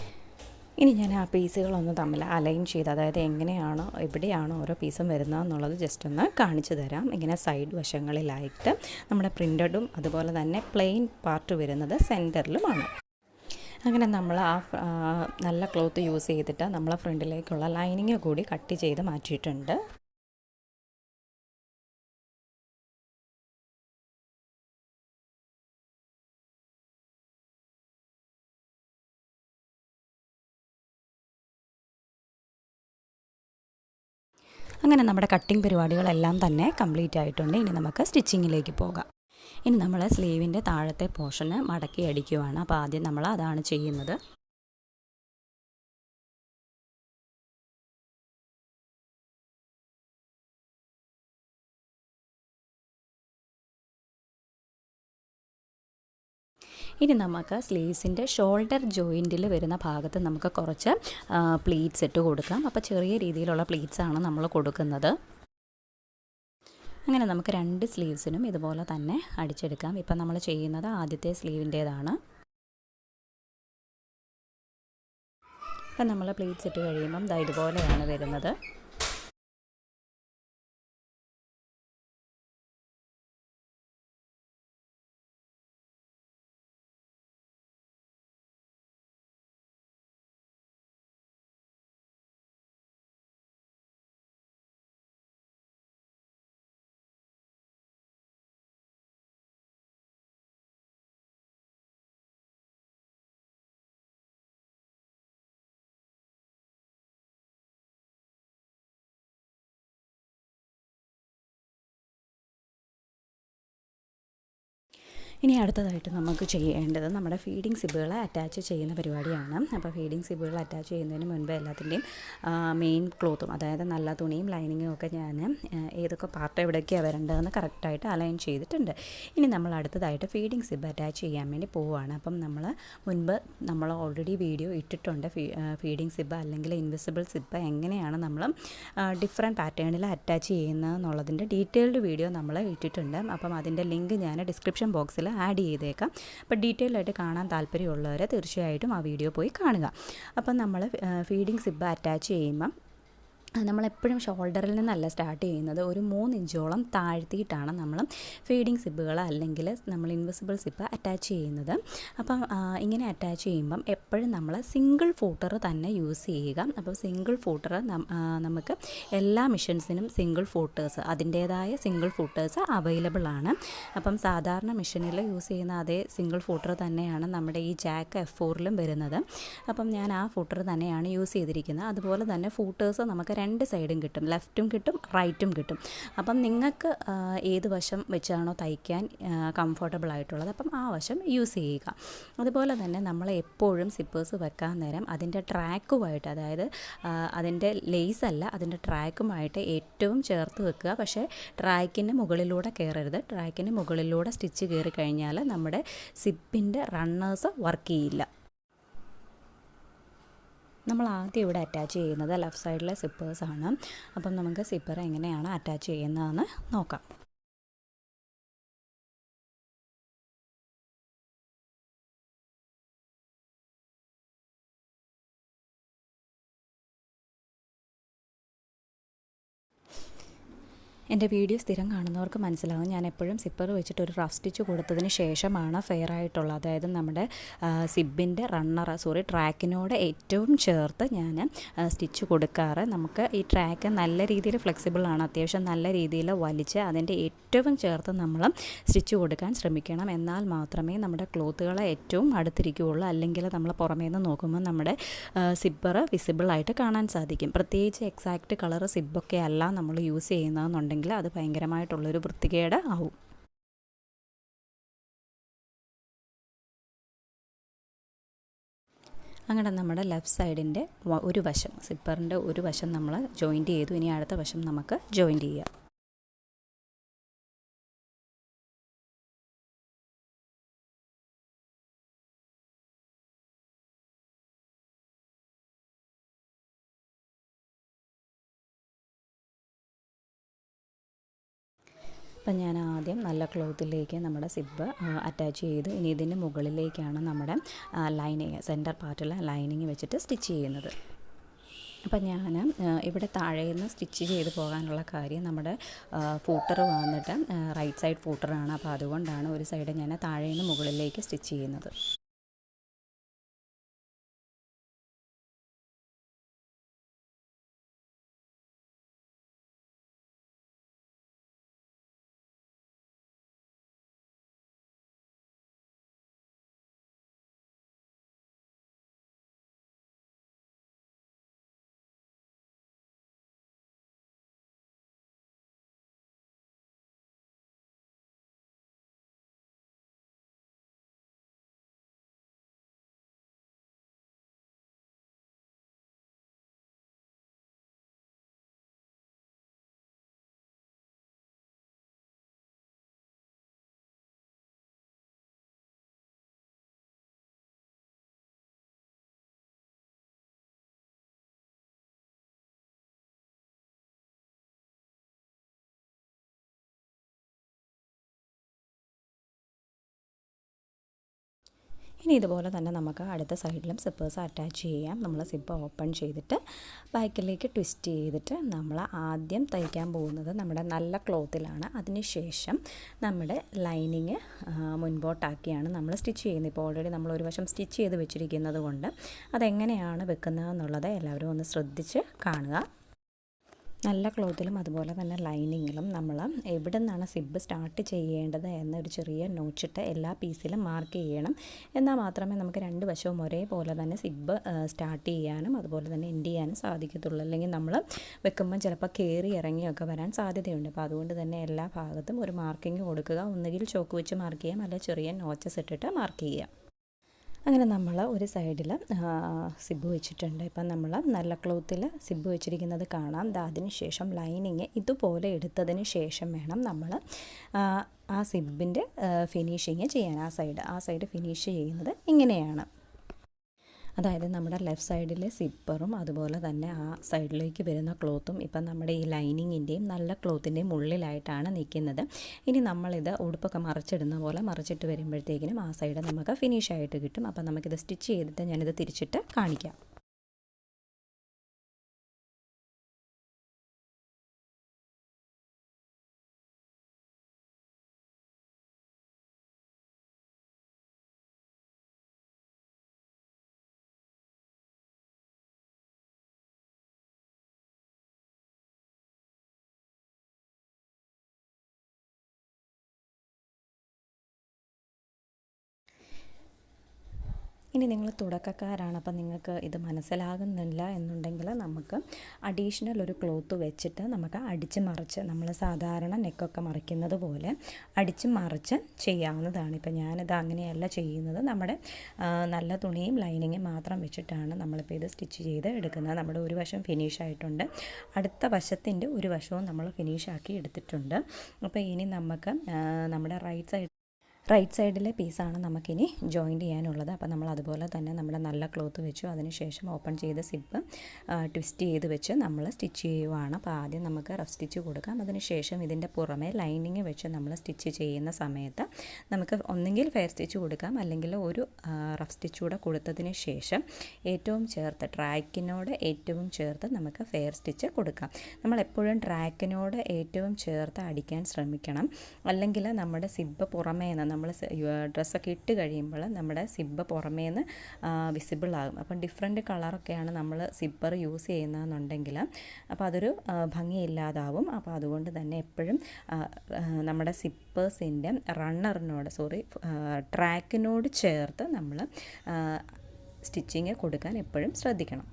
ഇനി ഞാൻ ആ പീസുകളൊന്ന് തമ്മിൽ അലൈൻ ചെയ്ത്, അതായത് എങ്ങനെയാണോ എവിടെയാണോ ഓരോ പീസും വരുന്നതെന്നുള്ളത് ജസ്റ്റ് ഒന്ന് കാണിച്ചു തരാം. ഇങ്ങനെ സൈഡ് വശങ്ങളിലായിട്ട് നമ്മുടെ പ്രിൻറ്റഡും അതുപോലെ തന്നെ പ്ലെയിൻ പാർട്ട് വരുന്നത് സെൻറ്ററിലുമാണ്. അങ്ങനെ നമ്മൾ ആ നല്ല ക്ലോത്ത് യൂസ് ചെയ്തിട്ട് നമ്മൾ ഫ്രണ്ടിലേക്കുള്ള ലൈനിങ് കൂടി കട്ട് ചെയ്ത് മാറ്റിയിട്ടുണ്ട്. അങ്ങനെ നമ്മുടെ കട്ടിങ് പരിപാടികളെല്ലാം തന്നെ കംപ്ലീറ്റ് ആയിട്ടുണ്ട്. ഇനി നമുക്ക് സ്റ്റിച്ചിങ്ങിലേക്ക് പോകാം. ഇനി നമ്മൾ സ്ലീവിൻ്റെ താഴത്തെ പോർഷന് മടക്കി അടിക്കുവാണ്. അപ്പോൾ ആദ്യം നമ്മൾ അതാണ് ചെയ്യുന്നത്. ഇനി നമുക്ക് സ്ലീവ്സിൻ്റെ ഷോൾഡർ ജോയിൻറ്റിൽ വരുന്ന ഭാഗത്ത് നമുക്ക് കുറച്ച് പ്ലീറ്റ്സ് ഇട്ട് കൊടുക്കാം. അപ്പോൾ ചെറിയ രീതിയിലുള്ള പ്ലീറ്റ്സാണ് നമ്മൾ കൊടുക്കുന്നത്. അങ്ങനെ നമുക്ക് 2 സ്ലീവ്സിനും ഇതുപോലെ തന്നെ അടിച്ചെടുക്കാം. ഇപ്പം നമ്മൾ ചെയ്യുന്നത് ആദ്യത്തെ സ്ലീവിൻ്റേതാണ്. അപ്പം നമ്മൾ പ്ലീറ്റ്സ് ഇട്ട് കഴിയുമ്പം ഇതുപോലെയാണ് വരുന്നത്. ഇനി അടുത്തതായിട്ട് നമുക്ക് ചെയ്യേണ്ടത് നമ്മുടെ ഫീഡിങ് സിബുകളെ അറ്റാച്ച് ചെയ്യുന്ന പരിപാടിയാണ്. അപ്പോൾ ഫീഡിങ് സിബുകൾ അറ്റാച്ച് ചെയ്യുന്നതിന് മുൻപ് എല്ലാത്തിൻ്റെയും മെയിൻ ക്ലോത്തും, അതായത് നല്ല തുണിയും ലൈനിങ്ങും ഒക്കെ ഞാൻ ഏതൊക്കെ പാർട്ട് എവിടേക്കാണ് വരേണ്ടതെന്ന് കറക്റ്റായിട്ട് അലൈൻ ചെയ്തിട്ടുണ്ട്. ഇനി നമ്മൾ അടുത്തതായിട്ട് ഫീഡിങ് സിബ് അറ്റാച്ച് ചെയ്യാൻ വേണ്ടി പോവുകയാണ്. അപ്പം നമ്മൾ ഓൾറെഡി വീഡിയോ ഇട്ടിട്ടുണ്ട്. ഫീഡിങ് സിബ് അല്ലെങ്കിൽ ഇൻവിസിബിൾ സിബ് എങ്ങനെയാണ് നമ്മൾ ഡിഫറെൻറ്റ് പാറ്റേണിൽ അറ്റാച്ച് ചെയ്യുന്നതെന്നുള്ളതിൻ്റെ ഡീറ്റെയിൽഡ് വീഡിയോ നമ്മൾ ഇട്ടിട്ടുണ്ട്. അപ്പം അതിൻ്റെ ലിങ്ക് ഞാൻ ഡിസ്ക്രിപ്ഷൻ ബോക്സിൽ ആഡ് ചെയ്തേക്കാം. അപ്പോൾ ഡീറ്റെയിൽ ആയിട്ട് കാണാൻ താല്പര്യമുള്ളവർ തീർച്ചയായിട്ടും ആ വീഡിയോ പോയി കാണുക. അപ്പം നമ്മൾ ഫീഡിങ് സിബ് അറ്റാച്ച് ചെയ്യുമ്പം നമ്മളെപ്പോഴും ഷോൾഡറിൽ നിന്നല്ല സ്റ്റാർട്ട് ചെയ്യുന്നത്, ഒരു 3 ഇഞ്ചോളം താഴ്ത്തിയിട്ടാണ് നമ്മൾ ഫീഡിങ് സിബുകൾ അല്ലെങ്കിൽ നമ്മൾ ഇൻവിസിബിൾ സിബ് അറ്റാച്ച് ചെയ്യുന്നത്. അപ്പം ഇങ്ങനെ അറ്റാച്ച് ചെയ്യുമ്പം എപ്പോഴും നമ്മൾ സിംഗിൾ ഫൂട്ടർ തന്നെ യൂസ് ചെയ്യുക. അപ്പോൾ സിംഗിൾ ഫൂട്ടർ നമുക്ക് എല്ലാ മിഷൻസിനും സിംഗിൾ ഫൂട്ടേഴ്സ്, അതിൻ്റേതായ സിംഗിൾ ഫൂട്ടേഴ്സ് അവൈലബിൾ ആണ്. അപ്പം സാധാരണ മിഷനിൽ യൂസ് ചെയ്യുന്ന അതേ സിംഗിൾ ഫൂട്ടർ തന്നെയാണ് നമ്മുടെ ഈ ജാക്ക് F4ലും വരുന്നത്. അപ്പം ഞാൻ ആ ഫൂട്ടർ തന്നെയാണ് യൂസ് ചെയ്തിരിക്കുന്നത്. അതുപോലെ തന്നെ ഫൂട്ടേഴ്സ് നമുക്ക് 2 സൈഡും കിട്ടും, ലെഫ്റ്റും കിട്ടും റൈറ്റും കിട്ടും. അപ്പം നിങ്ങൾക്ക് ഏത് വശം വെച്ചാണോ തയ്ക്കാൻ കംഫർട്ടബിൾ ആയിട്ടുള്ളത് അപ്പം ആ വശം യൂസ് ചെയ്യുക. അതുപോലെ തന്നെ നമ്മൾ എപ്പോഴും സിപ്പേഴ്സ് വെക്കാൻ നേരം അതിൻ്റെ ട്രാക്കുമായിട്ട്, അതായത് അതിൻ്റെ ലേസ് അല്ല അതിൻ്റെ ട്രാക്കുമായിട്ട് ഏറ്റവും ചേർത്ത് വെക്കുക. പക്ഷേ ട്രാക്കിന് മുകളിലൂടെ കയറരുത്. ട്രാക്കിന് മുകളിലൂടെ സ്റ്റിച്ച് കയറി കഴിഞ്ഞാൽ നമ്മുടെ സിപ്പിൻ്റെ റണ്ണേഴ്സ് വർക്ക് ചെയ്യില്ല. നമ്മൾ ആദ്യം ഇവിടെ അറ്റാച്ച് ചെയ്യുന്നത് ലെഫ്റ്റ് സൈഡിലെ സിപ്പേഴ്സാണ്. അപ്പം നമുക്ക് സിപ്പർ എങ്ങനെയാണ് അറ്റാച്ച് ചെയ്യുന്നതെന്ന് നോക്കാം. എൻ്റെ വീഡിയോ സ്ഥിരം കാണുന്നവർക്ക് മനസ്സിലാവും, ഞാൻ എപ്പോഴും സിപ്പർ വെച്ചിട്ട് ഒരു റഫ് സ്റ്റിച്ച് കൊടുത്തതിന് ശേഷമാണ് ഫെയർ ആയിട്ടുള്ള, അതായത് നമ്മുടെ സിബിൻ്റെ ട്രാക്കിനോട് ഏറ്റവും ചേർത്ത് ഞാൻ സ്റ്റിച്ച് കൊടുക്കാറ്. നമുക്ക് ഈ ട്രാക്ക് നല്ല രീതിയിൽ ഫ്ലെക്സിബിളാണ്, അത്യാവശ്യം നല്ല രീതിയിൽ വലിച്ച് അതിൻ്റെ ഏറ്റവും ചേർത്ത് നമ്മൾ സ്റ്റിച്ച് കൊടുക്കാൻ ശ്രമിക്കണം. എന്നാൽ മാത്രമേ നമ്മുടെ ക്ലോത്തുകളെ ഏറ്റവും അടുത്തിരിക്കുകയുള്ളൂ. അല്ലെങ്കിൽ നമ്മൾ പുറമേ നിന്ന് നോക്കുമ്പോൾ നമ്മുടെ സിബ്ബർ വിസിബിളായിട്ട് കാണാൻ സാധിക്കും. പ്രത്യേകിച്ച് എക്സാക്റ്റ് കളർ സിബ്ബൊക്കെ അല്ല നമ്മൾ യൂസ് ചെയ്യുന്നതെന്നുണ്ടെങ്കിൽ അത് ഭയങ്കരമായിട്ടുള്ളൊരു വൃത്തികേട് ആവും. അങ്ങനെ നമ്മുടെ ലെഫ്റ്റ് സൈഡിൻ്റെ ഒരു വശം, സിപ്പറിൻ്റെ ഒരു വശം നമ്മൾ ജോയിൻറ്റ് ചെയ്തു. ഇനി അടുത്ത വശം നമുക്ക് ജോയിൻറ്റ് ചെയ്യാം. അപ്പം ഞാൻ ആദ്യം നല്ല ക്ലോത്തിലേക്ക് നമ്മുടെ സിബ്ബ് അറ്റാച്ച് ചെയ്തു. ഇനി ഇതിന് മുകളിലേക്കാണ് നമ്മുടെ ലൈനിങ്, സെൻറ്റർ പാർട്ടിൽ ലൈനിങ് വെച്ചിട്ട് സ്റ്റിച്ച് ചെയ്യുന്നത്. അപ്പം ഞാൻ ഇവിടെ താഴെ നിന്ന് സ്റ്റിച്ച് ചെയ്ത് പോകാനുള്ള കാര്യം, നമ്മുടെ ഫൂട്ടർ വന്നിട്ട് റൈറ്റ് സൈഡ് ഫൂട്ടറാണ്. അപ്പോൾ അതുകൊണ്ടാണ് ഒരു സൈഡ് ഞാൻ താഴെ നിന്ന് മുകളിലേക്ക് സ്റ്റിച്ച് ചെയ്യുന്നത്. ഇനി ഇതുപോലെ തന്നെ നമുക്ക് അടുത്ത സൈഡിലും സിപ്പേഴ്സ് അറ്റാച്ച് ചെയ്യാം. നമ്മൾ സിപ്പ് ഓപ്പൺ ചെയ്തിട്ട് ബാക്കിലേക്ക് ട്വിസ്റ്റ് ചെയ്തിട്ട് നമ്മൾ ആദ്യം തയ്ക്കാൻ പോകുന്നത് നമ്മുടെ നല്ല ക്ലോത്തിലാണ്. അതിനുശേഷം നമ്മുടെ ലൈനിങ് മുൻപോട്ടാക്കിയാണ് നമ്മൾ സ്റ്റിച്ച് ചെയ്യുന്നത്. ഇപ്പോൾ ഓൾറെഡി നമ്മൾ ഒരു വശം സ്റ്റിച്ച് ചെയ്ത് വെച്ചിരിക്കുന്നത് കൊണ്ട് അതെങ്ങനെയാണ് വെക്കുന്നതെന്നുള്ളത് എല്ലാവരും ഒന്ന് ശ്രദ്ധിച്ച് കാണുക. നല്ല ക്ലോത്തിലും അതുപോലെ തന്നെ ലൈനിങ്ങിലും നമ്മൾ എവിടെ നിന്നാണ് സിബ്ബ് സ്റ്റാർട്ട് ചെയ്യേണ്ടത് എന്നൊരു ചെറിയ നോച്ചിട്ട് എല്ലാ പീസിലും മാർക്ക് ചെയ്യണം. എന്നാൽ മാത്രമേ നമുക്ക് രണ്ട് വശവും ഒരേപോലെ തന്നെ സിബ്ബ് സ്റ്റാർട്ട് ചെയ്യാനും അതുപോലെ തന്നെ എൻഡ് ചെയ്യാനും സാധിക്കത്തുള്ളൂ. അല്ലെങ്കിൽ നമ്മൾ വെക്കുമ്പം ചിലപ്പോൾ കയറി ഇറങ്ങിയൊക്കെ വരാൻ സാധ്യതയുണ്ട്. അപ്പോൾ അതുകൊണ്ട് തന്നെ എല്ലാ ഭാഗത്തും ഒരു മാർക്കിങ് കൊടുക്കുക. ഒന്നുകിൽ ചോക്ക് വെച്ച് മാർക്ക് ചെയ്യാം, അല്ലെങ്കിൽ ചെറിയ നോച്ചസ് ഇട്ടിട്ട് മാർക്ക് ചെയ്യാം. അങ്ങനെ നമ്മൾ ഒരു സൈഡിൽ സിബ്ബ് വെച്ചിട്ടുണ്ട്. ഇപ്പം നമ്മൾ നല്ല ക്ലോത്തിൽ സിബ്ബ് വെച്ചിരിക്കുന്നത് കാണാം. അതിന് ശേഷം ലൈനിങ് ഇതുപോലെ എടുത്തതിന് ശേഷം വേണം നമ്മൾ ആ സിബ്ബിൻ്റെ ഫിനിഷിങ് ചെയ്യാൻ. ആ സൈഡ് ഫിനിഷ് ചെയ്യുന്നത് ഇങ്ങനെയാണ്. അതായത് നമ്മുടെ ലെഫ്റ്റ് സൈഡിലെ സിപ്പറും അതുപോലെ തന്നെ ആ സൈഡിലേക്ക് വരുന്ന ക്ലോത്തും ഇപ്പം നമ്മുടെ ഈ ലൈനിങ്ങിൻ്റെയും നല്ല ക്ലോത്തിൻ്റെയും ഉള്ളിലായിട്ടാണ് നിൽക്കുന്നത്. ഇനി നമ്മളിത് ഉടുപ്പൊക്കെ മറിച്ചിടുന്ന പോലെ മറിച്ചിട്ട് വരുമ്പോഴത്തേക്കിനും ആ സൈഡ് നമുക്ക് ഫിനിഷായിട്ട് കിട്ടും. അപ്പം നമുക്കിത് സ്റ്റിച്ച് ചെയ്തിട്ട് ഞാനിത് തിരിച്ചിട്ട് കാണിക്കാം. ഇനി നിങ്ങൾ തുടക്കക്കാരാണ്, അപ്പം നിങ്ങൾക്ക് ഇത് മനസ്സിലാകുന്നില്ല എന്നുണ്ടെങ്കിൽ നമുക്ക് അഡീഷണൽ ഒരു ക്ലോത്ത് വെച്ചിട്ട് നമുക്ക് അടിച്ച് മറിച്ച് നമ്മൾ സാധാരണ നെക്കൊക്കെ മറിക്കുന്നത് പോലെ അടിച്ച് മറിച്ച് ചെയ്യാവുന്നതാണ്. ഇപ്പം ഞാനിത് അങ്ങനെയല്ല ചെയ്യുന്നത്. നമ്മുടെ നല്ല തുണിയും ലൈനിങ്ങും മാത്രം വെച്ചിട്ടാണ് നമ്മളിപ്പോൾ ഇത് സ്റ്റിച്ച് ചെയ്ത് എടുക്കുന്നത്. നമ്മുടെ ഒരു വശം ഫിനിഷായിട്ടുണ്ട്, അടുത്ത വശത്തിൻ്റെ ഒരു വശവും നമ്മൾ ഫിനിഷാക്കി എടുത്തിട്ടുണ്ട്. അപ്പോൾ ഇനി നമുക്ക് നമ്മുടെ റൈറ്റ് സൈഡിലെ പീസാണ് നമുക്കിനി ജോയിൻറ്റ് ചെയ്യാനുള്ളത്. അപ്പോൾ നമ്മൾ അതുപോലെ തന്നെ നമ്മുടെ നല്ല ക്ലോത്ത് വെച്ചു. അതിനുശേഷം ഓപ്പൺ ചെയ്ത സിപ്പ് ട്വിസ്റ്റ് ചെയ്ത് വെച്ച് നമ്മൾ സ്റ്റിച്ച് ചെയ്യുവാണ്. അപ്പോൾ ആദ്യം നമുക്ക് റഫ് സ്റ്റിച്ച് കൊടുക്കാം. അതിനുശേഷം ഇതിൻ്റെ പുറമെ ലൈനിങ് വെച്ച് നമ്മൾ സ്റ്റിച്ച് ചെയ്യുന്ന സമയത്ത് നമുക്ക് ഒന്നെങ്കിൽ ഫെയർ സ്റ്റിച്ച് കൊടുക്കാം, അല്ലെങ്കിൽ ഒരു റഫ് സ്റ്റിച്ച് കൂടെ കൊടുത്തതിന് ശേഷം ഏറ്റവും ചേർത്ത് ട്രാക്കിനോട് ഏറ്റവും ചേർത്ത് നമുക്ക് ഫെയർ സ്റ്റിച്ച് കൊടുക്കാം. നമ്മളെപ്പോഴും ട്രാക്കിനോട് ഏറ്റവും ചേർത്ത് അടിക്കാൻ ശ്രമിക്കണം. അല്ലെങ്കിൽ നമ്മുടെ സിബ്ബ് പുറമേന്ന് നമ്മൾ ഡ്രസ്സൊക്കെ ഇട്ട് കഴിയുമ്പോൾ നമ്മുടെ സിബ്ബ് പുറമേന്ന് വിസിബിൾ ആകും. അപ്പം ഡിഫറെൻറ്റ് കളറൊക്കെയാണ് നമ്മൾ സിബ്ബർ യൂസ് ചെയ്യുന്നതെന്നുണ്ടെങ്കിൽ അപ്പോൾ അതൊരു ഭംഗിയില്ലാതാവും. അപ്പോൾ അതുകൊണ്ട് തന്നെ എപ്പോഴും നമ്മുടെ സിപ്പേഴ്സിൻ്റെ ട്രാക്കിനോട് ചേർത്ത് നമ്മൾ സ്റ്റിച്ചിങ് കൊടുക്കാൻ എപ്പോഴും ശ്രദ്ധിക്കണം.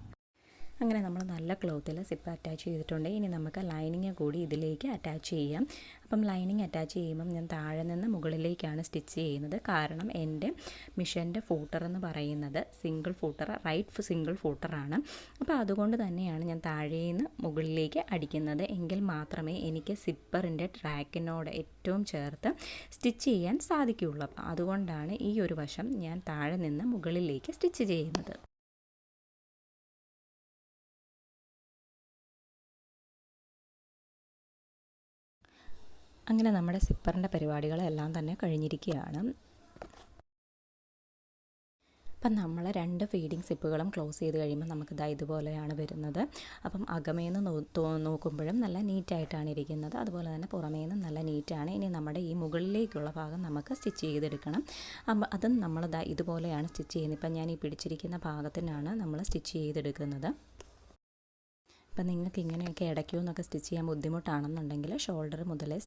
അങ്ങനെ നമ്മൾ നല്ല ക്ലോത്തിൽ സിപ്പ് അറ്റാച്ച് ചെയ്തിട്ടുണ്ട്. ഇനി നമുക്ക് ലൈനിങ് കൂടി ഇതിലേക്ക് അറ്റാച്ച് ചെയ്യാം. അപ്പം ലൈനിങ് അറ്റാച്ച് ചെയ്യുമ്പം ഞാൻ താഴെ നിന്ന് മുകളിലേക്കാണ് സ്റ്റിച്ച് ചെയ്യുന്നത്. കാരണം എൻ്റെ മിഷൻ്റെ ഫൂട്ടർ എന്ന് പറയുന്നത് സിംഗിൾ ഫൂട്ടർ, റൈറ്റ് സിംഗിൾ ഫൂട്ടറാണ്. അപ്പോൾ അതുകൊണ്ട് തന്നെയാണ് ഞാൻ താഴേന്ന് മുകളിലേക്ക് അടിക്കുന്നത്. എങ്കിൽ മാത്രമേ എനിക്ക് സിപ്പറിൻ്റെ ട്രാക്കിനോട് ഏറ്റവും ചേർത്ത് സ്റ്റിച്ച് ചെയ്യാൻ സാധിക്കുകയുള്ളൂ. അപ്പോൾ അതുകൊണ്ടാണ് ഈ ഒരു വശം ഞാൻ താഴെ നിന്ന് മുകളിലേക്ക് സ്റ്റിച്ച് ചെയ്യുന്നത്. അങ്ങനെ നമ്മുടെ സിപ്പറിൻ്റെ പരിപാടികളെല്ലാം തന്നെ കഴിഞ്ഞിരിക്കുകയാണ്. അപ്പം നമ്മൾ 2 ഫീഡിങ് സിപ്പുകളും ക്ലോസ് ചെയ്ത് കഴിയുമ്പോൾ നമുക്ക് ഇതുപോലെയാണ് വരുന്നത്. അപ്പം അകമേന്ന് നോക്കുമ്പോഴും നല്ല നീറ്റായിട്ടാണ് ഇരിക്കുന്നത്, അതുപോലെ തന്നെ പുറമേന്നും നല്ല നീറ്റാണ്. ഇനി നമ്മുടെ ഈ മുകളിലേക്കുള്ള ഭാഗം നമുക്ക് സ്റ്റിച്ച് ചെയ്തെടുക്കണം. അപ്പം അതും നമ്മൾ ഇതുപോലെയാണ് സ്റ്റിച്ച് ചെയ്യുന്നത്. ഇപ്പം ഞാൻ ഈ പിടിച്ചിരിക്കുന്ന ഭാഗത്തിനാണ് നമ്മൾ സ്റ്റിച്ച് ചെയ്തെടുക്കുന്നത്. അപ്പം നിങ്ങൾക്ക് ഇങ്ങനെയൊക്കെ ഇടയ്ക്കൊന്നൊക്കെ സ്റ്റിച്ച് ചെയ്യാൻ ബുദ്ധിമുട്ടാണെന്നുണ്ടെങ്കിൽ ഷോൾഡർ മുതലേ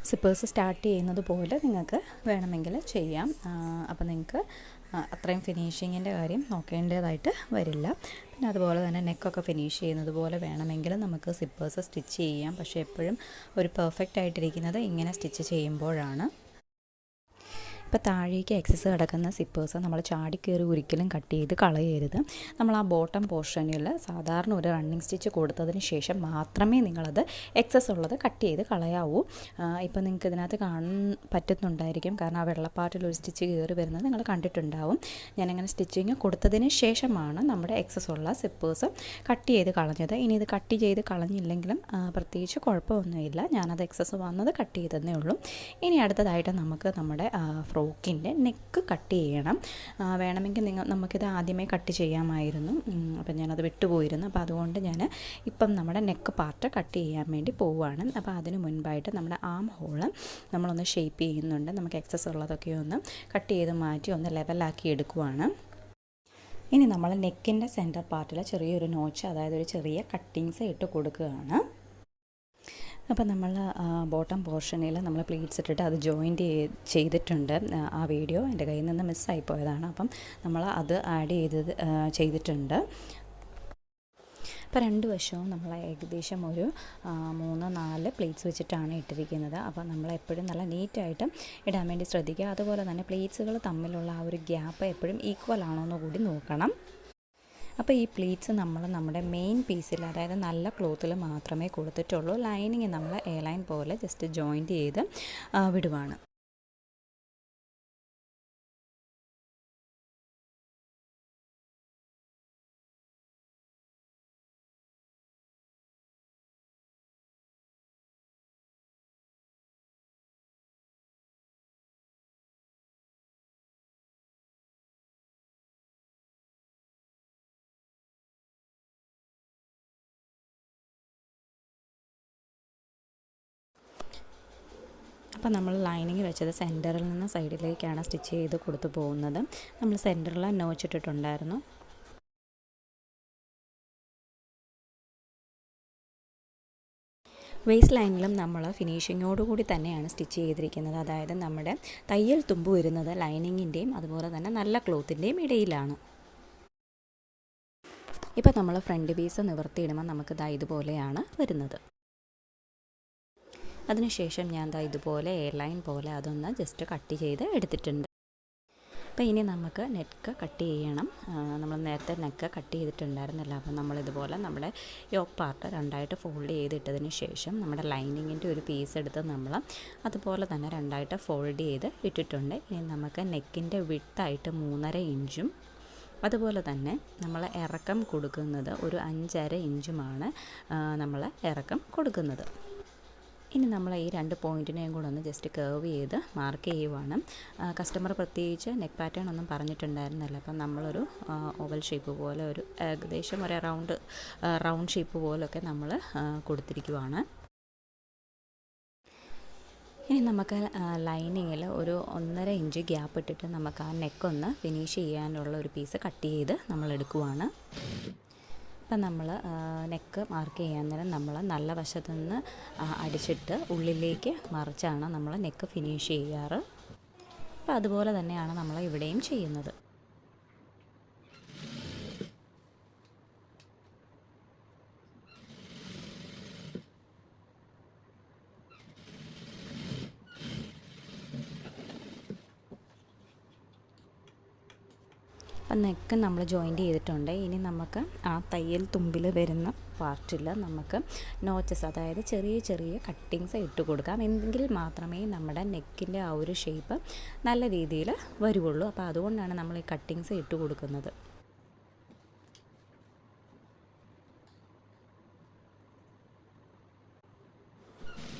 സിപ്പേഴ്സ് സ്റ്റാർട്ട് ചെയ്യുന്നത് പോലെ നിങ്ങൾക്ക് വേണമെങ്കിൽ ചെയ്യാം. അപ്പോൾ നിങ്ങൾക്ക് അത്രയും ഫിനിഷിങ്ങിൻ്റെ കാര്യം നോക്കേണ്ടതായിട്ട് വരില്ല. പിന്നെ അതുപോലെ തന്നെ നെക്കൊക്കെ ഫിനിഷ് ചെയ്യുന്നത് പോലെ വേണമെങ്കിൽ നമുക്ക് സിപ്പേഴ്സ് സ്റ്റിച്ച് ചെയ്യാം. പക്ഷേ എപ്പോഴും ഒരു പെർഫെക്റ്റ് ആയിട്ടിരിക്കുന്നത് ഇങ്ങനെ സ്റ്റിച്ച് ചെയ്യുമ്പോഴാണ്. ഇപ്പോൾ താഴേക്ക് എക്സസ് കിടക്കുന്ന സിപ്പേഴ്സ് നമ്മൾ ചാടിക്കയറി ഒരിക്കലും കട്ട് ചെയ്ത് കളയരുത്. നമ്മൾ ആ ബോട്ടം പോർഷനിൽ സാധാരണ ഒരു റണ്ണിങ് സ്റ്റിച്ച് കൊടുത്തതിന് ശേഷം മാത്രമേ നിങ്ങളത് എക്സസ് ഉള്ളത് കട്ട് ചെയ്ത് കളയാവൂ. ഇപ്പോൾ നിങ്ങൾക്ക് ഇതിനകത്ത് പറ്റുന്നുണ്ടായിരിക്കും, കാരണം ആ വെള്ളപ്പാട്ടിൽ ഒരു സ്റ്റിച്ച് കയറി വരുന്നത് നിങ്ങൾ കണ്ടിട്ടുണ്ടാവും. ഞാനങ്ങനെ സ്റ്റിച്ചിങ് കൊടുത്തതിന് ശേഷമാണ് നമ്മുടെ എക്സസ് ഉള്ള സിപ്പേഴ്സ് കട്ട് ചെയ്ത് കളഞ്ഞത്. ഇനി ഇത് കട്ട് ചെയ്ത് കളഞ്ഞില്ലെങ്കിലും പ്രത്യേകിച്ച് കുഴപ്പമൊന്നുമില്ല, ഞാനത് എക്സസ് വന്നത് കട്ട് ചെയ്തതേ ഉള്ളൂ. ഇനി അടുത്തതായിട്ട് നമുക്ക് നമ്മുടെ ഫ്രോക്കിൻ്റെ നെക്ക് കട്ട് ചെയ്യണം. വേണമെങ്കിൽ നമുക്കിത് ആദ്യമേ കട്ട് ചെയ്യാമായിരുന്നു, അപ്പം ഞാനത് വിട്ടുപോയിരുന്നു. അപ്പോൾ അതുകൊണ്ട് ഞാൻ ഇപ്പം നമ്മുടെ നെക്ക് പാർട്ട് കട്ട് ചെയ്യാൻ വേണ്ടി പോവുകയാണ്. അപ്പോൾ അതിന് മുൻപായിട്ട് നമ്മുടെ ആം ഹോള് നമ്മളൊന്ന് ഷേപ്പ് ചെയ്യുന്നുണ്ട്. നമുക്ക് എക്സസ് ഉള്ളതൊക്കെ ഒന്ന് കട്ട് ചെയ്ത് മാറ്റി ഒന്ന് ലെവലാക്കി എടുക്കുവാണ്. ഇനി നമ്മൾ നെക്കിൻ്റെ സെൻറ്റർ പാർട്ടിൽ ചെറിയൊരു നോച്ച്, അതായത് ഒരു ചെറിയ കട്ടിങ്സ് ഇട്ട് കൊടുക്കുകയാണ്. അപ്പോൾ നമ്മൾ ബോട്ടം പോർഷനിൽ നമ്മൾ പ്ലീറ്റ്സ് ഇട്ടിട്ട് അത് ജോയിൻറ്റ് ചെയ്തിട്ടുണ്ട്. ആ വീഡിയോ എൻ്റെ കയ്യിൽ നിന്ന് മിസ്സായി പോയതാണ്. അപ്പം നമ്മൾ അത് ആഡ് ചെയ്തിട്ടുണ്ട്. അപ്പോൾ 2 വശവും നമ്മൾ ഏകദേശം ഒരു 3-4 പ്ലേറ്റ്സ് വെച്ചിട്ടാണ് ഇട്ടിരിക്കുന്നത്. അപ്പോൾ നമ്മൾ എപ്പോഴും നല്ല നീറ്റായിട്ട് ഇടാൻ വേണ്ടി ശ്രദ്ധിക്കുക. അതുപോലെ തന്നെ പ്ലേറ്റ്സുകൾ തമ്മിലുള്ള ആ ഒരു ഗ്യാപ്പ് എപ്പോഴും ഈക്വൽ ആണോ എന്ന് കൂടി നോക്കണം. അപ്പോൾ ഈ പ്ലീറ്റ്സ് നമ്മൾ നമ്മുടെ മെയിൻ പീസിൽ, അതായത് നല്ല ക്ലോത്തിൽ മാത്രമേ കൊടുത്തിട്ടുള്ളൂ. ലൈനിങ് നമ്മൾ എ ലൈൻ പോലെ ജസ്റ്റ് ജോയിൻറ്റ് ചെയ്ത് വിടുവാണ്. അപ്പോൾ നമ്മൾ ലൈനിങ് വെച്ചത് സെൻറ്ററിൽ നിന്ന് സൈഡിലേക്കാണ് സ്റ്റിച്ച് ചെയ്ത് കൊടുത്തു പോകുന്നത്. നമ്മൾ സെൻറ്ററിൽ നോച്ചിട്ടിട്ടുണ്ടായിരുന്നു. വേസ്റ്റ് ലൈനിലും നമ്മൾ ഫിനിഷിങ്ങോടുകൂടി തന്നെയാണ് സ്റ്റിച്ച് ചെയ്തിരിക്കുന്നത്. അതായത് നമ്മുടെ തയ്യൽ തുമ്പ് വരുന്നത് ലൈനിങ്ങിൻ്റെയും അതുപോലെ തന്നെ നല്ല ക്ലോത്തിൻ്റെയും ഇടയിലാണ്. ഇപ്പോൾ നമ്മൾ ഫ്രണ്ട് പീസ് നിവർത്തിയിടുമ്പോൾ നമുക്ക് ഇതുപോലെയാണ് വരുന്നത്. അതിനുശേഷം ഞാൻ ഇതുപോലെ എയർലൈൻ പോലെ അതൊന്ന് ജസ്റ്റ് കട്ട് ചെയ്ത് എടുത്തിട്ടുണ്ട്. അപ്പോൾ ഇനി നമുക്ക് നെക്ക് കട്ട് ചെയ്യണം. നമ്മൾ നേരത്തെ നെക്ക് കട്ട് ചെയ്തിട്ടുണ്ടായിരുന്നില്ല. അപ്പോൾ നമ്മളിതുപോലെ നമ്മുടെ യോക്ക് പാർട്ട് രണ്ടായിട്ട് ഫോൾഡ് ചെയ്തിട്ടതിന് ശേഷം നമ്മുടെ ലൈനിങ്ങിൻ്റെ ഒരു പീസ് എടുത്ത് നമ്മൾ അതുപോലെ തന്നെ രണ്ടായിട്ട് ഫോൾഡ് ചെയ്ത് ഇട്ടിട്ടുണ്ട്. ഇനി നമുക്ക് നെക്കിൻ്റെ വിഡ്ത്തായിട്ട് 3.5 ഇഞ്ചും അതുപോലെ തന്നെ നമ്മൾ ഇറക്കം കൊടുക്കുന്നത് ഒരു 5.5 ഇഞ്ചുമാണ് നമ്മൾ ഇറക്കം കൊടുക്കുന്നത്. ഇനി നമ്മൾ ഈ 2 പോയിൻറ്റിനെയും കൂടെ ഒന്ന് ജസ്റ്റ് കർവ് ചെയ്ത് മാർക്ക് ചെയ്യുവാണ്. കസ്റ്റമർ പ്രത്യേകിച്ച് നെക്ക് പാറ്റേൺ ഒന്നും പറഞ്ഞിട്ടുണ്ടായിരുന്നില്ല. അപ്പം നമ്മളൊരു ഓവൽ ഷേപ്പ് പോലെ ഒരു ഏകദേശം ഒരു റൗണ്ട് ഷേപ്പ് പോലൊക്കെ നമ്മൾ കൊടുത്തിരിക്കുവാണ്. ഇനി നമുക്ക് ലൈനിങ്ങിൽ ഒരു 1.5 ഇഞ്ച് ഗ്യാപ്പ് ഇട്ടിട്ട് നമുക്ക് ആ നെക്കൊന്ന് ഫിനിഷ് ചെയ്യാനുള്ള ഒരു പീസ് കട്ട് ചെയ്ത് നമ്മൾ എടുക്കുവാണ്. അപ്പം നമ്മൾ നെക്ക് മാർക്ക് ചെയ്യാൻ നേരം നമ്മൾ നല്ല വശത്തു നിന്ന് അടിച്ചിട്ട് ഉള്ളിലേക്ക് മറിച്ചാണ് നമ്മൾ നെക്ക് ഫിനിഷ് ചെയ്യാറ്. അപ്പോൾ അതുപോലെ തന്നെയാണ് നമ്മൾ ഇവിടെയും ചെയ്യുന്നത്. അപ്പം നെക്ക് നമ്മൾ ജോയിൻറ്റ് ചെയ്തിട്ടുണ്ട്. ഇനി നമുക്ക് ആ തയ്യൽ തുമ്പിൽ വരുന്ന പാർട്ടിൽ നമുക്ക് നോച്ചസ്, അതായത് ചെറിയ ചെറിയ കട്ടിങ്സ് ഇട്ട് കൊടുക്കാം. എങ്കിൽ മാത്രമേ നമ്മുടെ നെക്കിൻ്റെ ആ ഒരു ഷേപ്പ് നല്ല രീതിയിൽ വരുള്ളൂ. അപ്പോൾ അതുകൊണ്ടാണ് നമ്മൾ ഈ കട്ടിങ്സ് ഇട്ട് കൊടുക്കുന്നത്.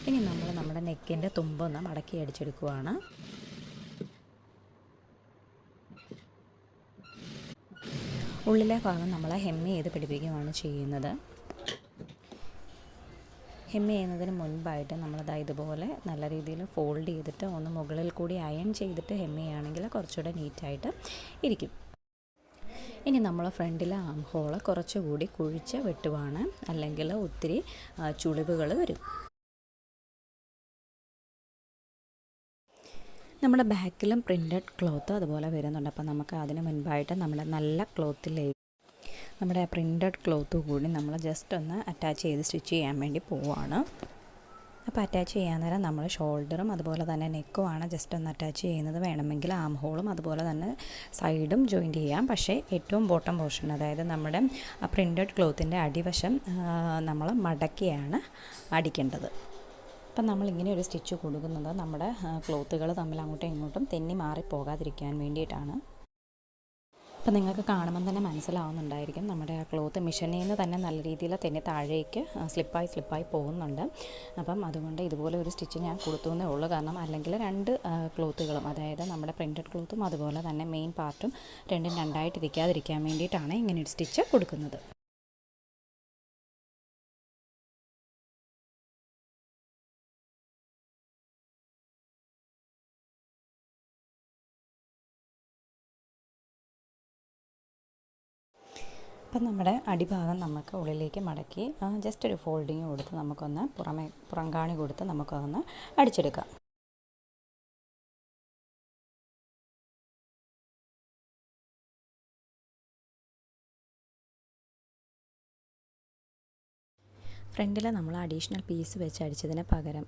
ഇനി നമ്മൾ നമ്മുടെ നെക്കിൻ്റെ തുമ്പൊന്ന് മടക്കി അടിച്ചെടുക്കുവാണ്. ഉള്ളിലെ ഭാഗം നമ്മൾ ഹെമ്മ് ചെയ്ത് പിടിപ്പിക്കുകയാണ് ചെയ്യുന്നത്. ഹെമ്മ് ചെയ്യുന്നതിന് മുൻപായിട്ട് നമ്മളത് ഇതുപോലെ നല്ല രീതിയിൽ ഫോൾഡ് ചെയ്തിട്ട് ഒന്ന് മുകളിൽ കൂടി അയൺ ചെയ്തിട്ട് ഹെമ്മ് ചെയ്യുകയാണെങ്കിൽ കുറച്ചുകൂടെ നീറ്റായിട്ട് ഇരിക്കും. ഇനി നമ്മൾ ഫ്രണ്ടിലെ ആം ഹോള് കുറച്ചുകൂടി കുഴിച്ച് വെട്ടുവാണ്, അല്ലെങ്കിൽ ഒത്തിരി ചുളിവുകൾ വരും. നമ്മുടെ ബാക്കിലും പ്രിൻറ്റഡ് ക്ലോത്ത് അതുപോലെ വരുന്നുണ്ട്. അപ്പോൾ നമുക്ക് അതിന് മുൻപായിട്ട് നമ്മുടെ നല്ല ക്ലോത്തിലേക്ക് നമ്മുടെ പ്രിൻറ്റഡ് ക്ലോത്ത് കൂടി നമ്മൾ ജസ്റ്റ് ഒന്ന് അറ്റാച്ച് ചെയ്ത് സ്റ്റിച്ച് ചെയ്യാൻ വേണ്ടി പോവുകയാണ്. അപ്പോൾ അറ്റാച്ച് ചെയ്യാൻ നേരം നമ്മൾ ഷോൾഡറും അതുപോലെ തന്നെ നെക്കുമാണ് ജസ്റ്റ് ഒന്ന് അറ്റാച്ച് ചെയ്യുന്നത്. വേണമെങ്കിൽ ആം ഹോളും അതുപോലെ തന്നെ സൈഡും ജോയിൻറ്റ് ചെയ്യാം. പക്ഷേ ഏറ്റവും ബോട്ടം പോർഷൻ, അതായത് നമ്മുടെ പ്രിൻറ്റഡ് ക്ലോത്തിൻ്റെ അടിവശം നമ്മൾ മടക്കിയാണ് അടിക്കേണ്ടത്. അപ്പം നമ്മളിങ്ങനെ ഒരു സ്റ്റിച്ച് കൊടുക്കുന്നത് നമ്മുടെ ക്ലോത്തുകൾ തമ്മിൽ അങ്ങോട്ടും ഇങ്ങോട്ടും തെന്നി മാറിപ്പോകാതിരിക്കാൻ വേണ്ടിയിട്ടാണ്. അപ്പം നിങ്ങൾക്ക് കാണുമ്പം തന്നെ മനസ്സിലാവുന്നുണ്ടായിരിക്കും നമ്മുടെ ആ ക്ലോത്ത് മിഷനിൽ നിന്ന് തന്നെ നല്ല രീതിയിൽ തെന്നി താഴേക്ക് സ്ലിപ്പായി പോകുന്നുണ്ട്. അപ്പം അതുകൊണ്ട് ഇതുപോലെ ഒരു സ്റ്റിച്ച് ഞാൻ കൊടുത്തുവെന്നേ ഉള്ളൂ. കാരണം അല്ലെങ്കിൽ 2 ക്ലോത്തുകളും, അതായത് നമ്മുടെ പ്രിൻറ്റഡ് ക്ലോത്തും അതുപോലെ തന്നെ മെയിൻ പാർട്ടും രണ്ടും രണ്ടായിട്ടിരിക്കാതിരിക്കാൻ വേണ്ടിയിട്ടാണ് ഇങ്ങനെ ഒരു സ്റ്റിച്ച് കൊടുക്കുന്നത്. അപ്പം നമ്മുടെ അടിഭാഗം നമുക്ക് ഉള്ളിലേക്ക് മടക്കി ജസ്റ്റ് ഒരു ഫോൾഡിങ് കൊടുത്ത് നമുക്കൊന്ന് പുറംകാണി കൊടുത്ത് നമുക്കൊന്ന് അടിച്ചെടുക്കാം. ഫ്രണ്ടിൽ നമ്മൾ അഡീഷണൽ പീസ് വെച്ച് അടിച്ചതിന് പകരം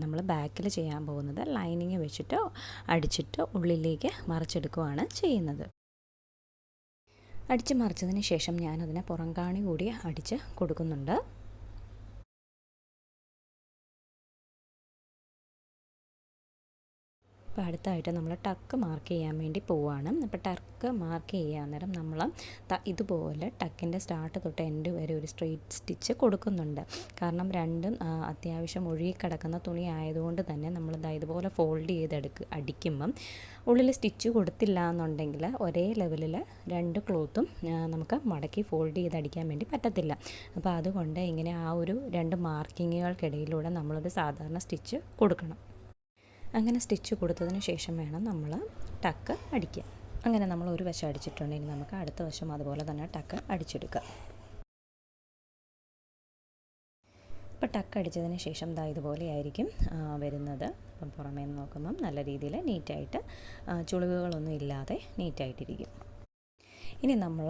നമ്മൾ ബാക്കിൽ ചെയ്യാൻ പോകുന്നത് ലൈനിങ് വെച്ചിട്ട് അടിച്ചിട്ട് ഉള്ളിലേക്ക് മറിച്ചെടുക്കുകയാണ് ചെയ്യുന്നത്. അടിച്ച് മറിച്ചതിന് ശേഷം ഞാനതിനെ പുറംകാണി കൂടി അടിച്ച് കൊടുക്കുന്നുണ്ട്. അപ്പോൾ അടുത്തായിട്ട് നമ്മൾ ടക്ക് മാർക്ക് ചെയ്യാൻ വേണ്ടി പോവുകയാണ്. അപ്പോൾ ടക്ക് മാർക്ക് ചെയ്യാൻ നേരം നമ്മൾ ഇതുപോലെ ടക്കിൻ്റെ സ്റ്റാർട്ട് തൊട്ട് എൻഡ് വരെ ഒരു സ്ട്രെയിറ്റ് സ്റ്റിച്ച് കൊടുക്കുന്നുണ്ട്. കാരണം രണ്ടും അത്യാവശ്യം ഒഴുകിക്കിടക്കുന്ന തുണി ആയതുകൊണ്ട് തന്നെ നമ്മൾ ഇതുപോലെ ഫോൾഡ് ചെയ്ത് അടിക്കുമ്പം ഉള്ളിൽ സ്റ്റിച്ച് കൊടുത്തില്ല എന്നുണ്ടെങ്കിൽ ഒരേ ലെവലിൽ 2 ക്ലോത്തും നമുക്ക് മടക്കി ഫോൾഡ് ചെയ്ത് അടിക്കാൻ വേണ്ടി പറ്റത്തില്ല. അപ്പോൾ അതുകൊണ്ട് ഇങ്ങനെ ആ ഒരു 2 മാർക്കിങ്ങുകൾക്കിടയിലൂടെ നമ്മളൊരു സാധാരണ സ്റ്റിച്ച് കൊടുക്കണം. അങ്ങനെ സ്റ്റിച്ച് കൊടുത്തതിന് ശേഷം വേണം നമ്മൾ ടക്ക് അടിക്കുക. അങ്ങനെ നമ്മൾ ഒരു വശം അടിച്ചിട്ടുണ്ടെങ്കിൽ നമുക്ക് അടുത്ത വശം അതുപോലെ തന്നെ ടക്ക് അടിച്ചെടുക്കുക. അപ്പോൾ ടക്ക് അടിച്ചതിന് ശേഷം ഇതുപോലെ ആയിരിക്കും വരുന്നത്. അപ്പം പുറമേ നിന്ന് നോക്കുമ്പം നല്ല രീതിയിൽ നീറ്റായിട്ട് ചുളിവുകളൊന്നും ഇല്ലാതെ നീറ്റായിട്ടിരിക്കും. ഇനി നമ്മൾ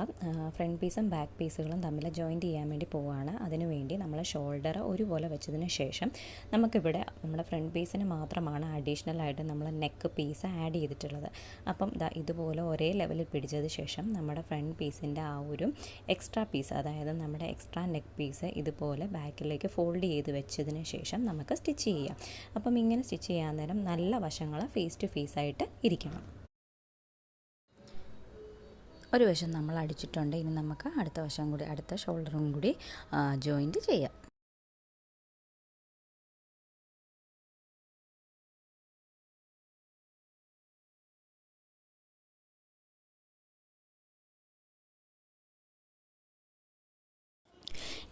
ഫ്രണ്ട് പീസും ബാക്ക് പീസുകളും തമ്മിൽ ജോയിൻറ്റ് ചെയ്യാൻ വേണ്ടി പോവുകയാണ്. അതിനുവേണ്ടി നമ്മൾ ഷോൾഡർ ഒരുപോലെ വെച്ചതിന് ശേഷം നമുക്കിവിടെ നമ്മുടെ ഫ്രണ്ട് പീസിന് മാത്രമാണ് അഡീഷണലായിട്ട് നമ്മൾ നെക്ക് പീസ് ആഡ് ചെയ്തിട്ടുള്ളത്. അപ്പം ഇതുപോലെ ഒരേ ലെവലിൽ പിടിച്ചത് ശേഷം നമ്മുടെ ഫ്രണ്ട് പീസിൻ്റെ ആ ഒരു എക്സ്ട്രാ പീസ്, അതായത് നമ്മുടെ എക്സ്ട്രാ നെക്ക് പീസ് ഇതുപോലെ ബാക്കിലേക്ക് ഫോൾഡ് ചെയ്ത് വെച്ചതിന് ശേഷം നമുക്ക് സ്റ്റിച്ച് ചെയ്യാം. അപ്പം ഇങ്ങനെ സ്റ്റിച്ച് ചെയ്യാൻ നേരം നല്ല വശങ്ങൾ ഫേസ് ടു ഫേസ് ആയിട്ട് ഇരിക്കണം. ഒരു വശം നമ്മൾ അടിച്ചിട്ടുണ്ട്. ഇനി നമുക്ക് അടുത്ത വശം കൂടി, അടുത്ത ഷോൾഡറും കൂടി ജോയിൻറ്റ് ചെയ്യാം.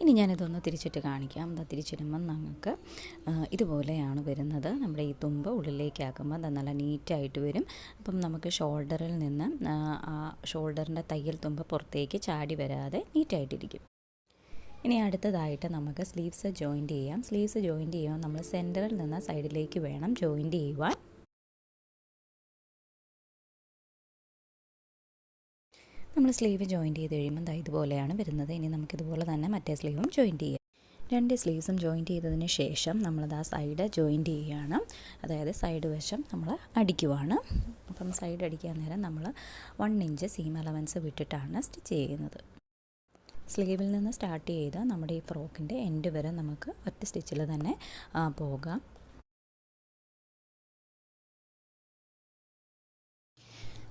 ഇനി ഞാനിതൊന്ന് തിരിച്ചിട്ട് കാണിക്കാം. തിരിച്ചിടുമ്പം നമുക്ക് ഇതുപോലെയാണ് വരുന്നത്. നമ്മുടെ ഈ തുമ്പ് ഉള്ളിലേക്കാക്കുമ്പോൾ അത് നല്ല നീറ്റായിട്ട് വരും. അപ്പം നമുക്ക് ഷോൾഡറിൽ നിന്ന് ഷോൾഡറിൻ്റെ തയ്യൽ തുമ്പ് പുറത്തേക്ക് ചാടി വരാതെ നീറ്റായിട്ടിരിക്കും. ഇനി അടുത്തതായിട്ട് നമുക്ക് സ്ലീവ്സ് ജോയിൻറ്റ് ചെയ്യാം. സ്ലീവ്സ് ജോയിൻറ്റ് ചെയ്യുമ്പോൾ നമ്മൾ സെൻറ്ററിൽ നിന്ന് സൈഡിലേക്ക് വേണം ജോയിൻറ്റ് ചെയ്യുവാൻ. നമ്മൾ സ്ലീവ് ജോയിൻറ്റ് ചെയ്ത് കഴിയുമ്പോൾ ഇതുപോലെയാണ് വരുന്നത്. ഇനി നമുക്കിതുപോലെ തന്നെ മറ്റേ സ്ലീവും ജോയിൻറ്റ് ചെയ്യാം. രണ്ട് സ്ലീവ്സും ജോയിൻറ്റ് ചെയ്തതിന് ശേഷം നമ്മളത് ആ സൈഡ് ജോയിൻറ്റ് ചെയ്യുകയാണ്. അതായത് സൈഡ് വശം നമ്മൾ അടിക്കുവാണ്. അപ്പം സൈഡ് അടിക്കാൻ നേരം നമ്മൾ 1 ഇഞ്ച് സീം അലവൻസ് വിട്ടിട്ടാണ് സ്റ്റിച്ച് ചെയ്യുന്നത്. സ്ലീവിൽ നിന്ന് സ്റ്റാർട്ട് ചെയ്ത് നമ്മുടെ ഈ ഫ്രോക്കിൻ്റെ എൻഡ് വരെ നമുക്ക് ഒറ്റ സ്റ്റിച്ചിൽ തന്നെ പോകാം.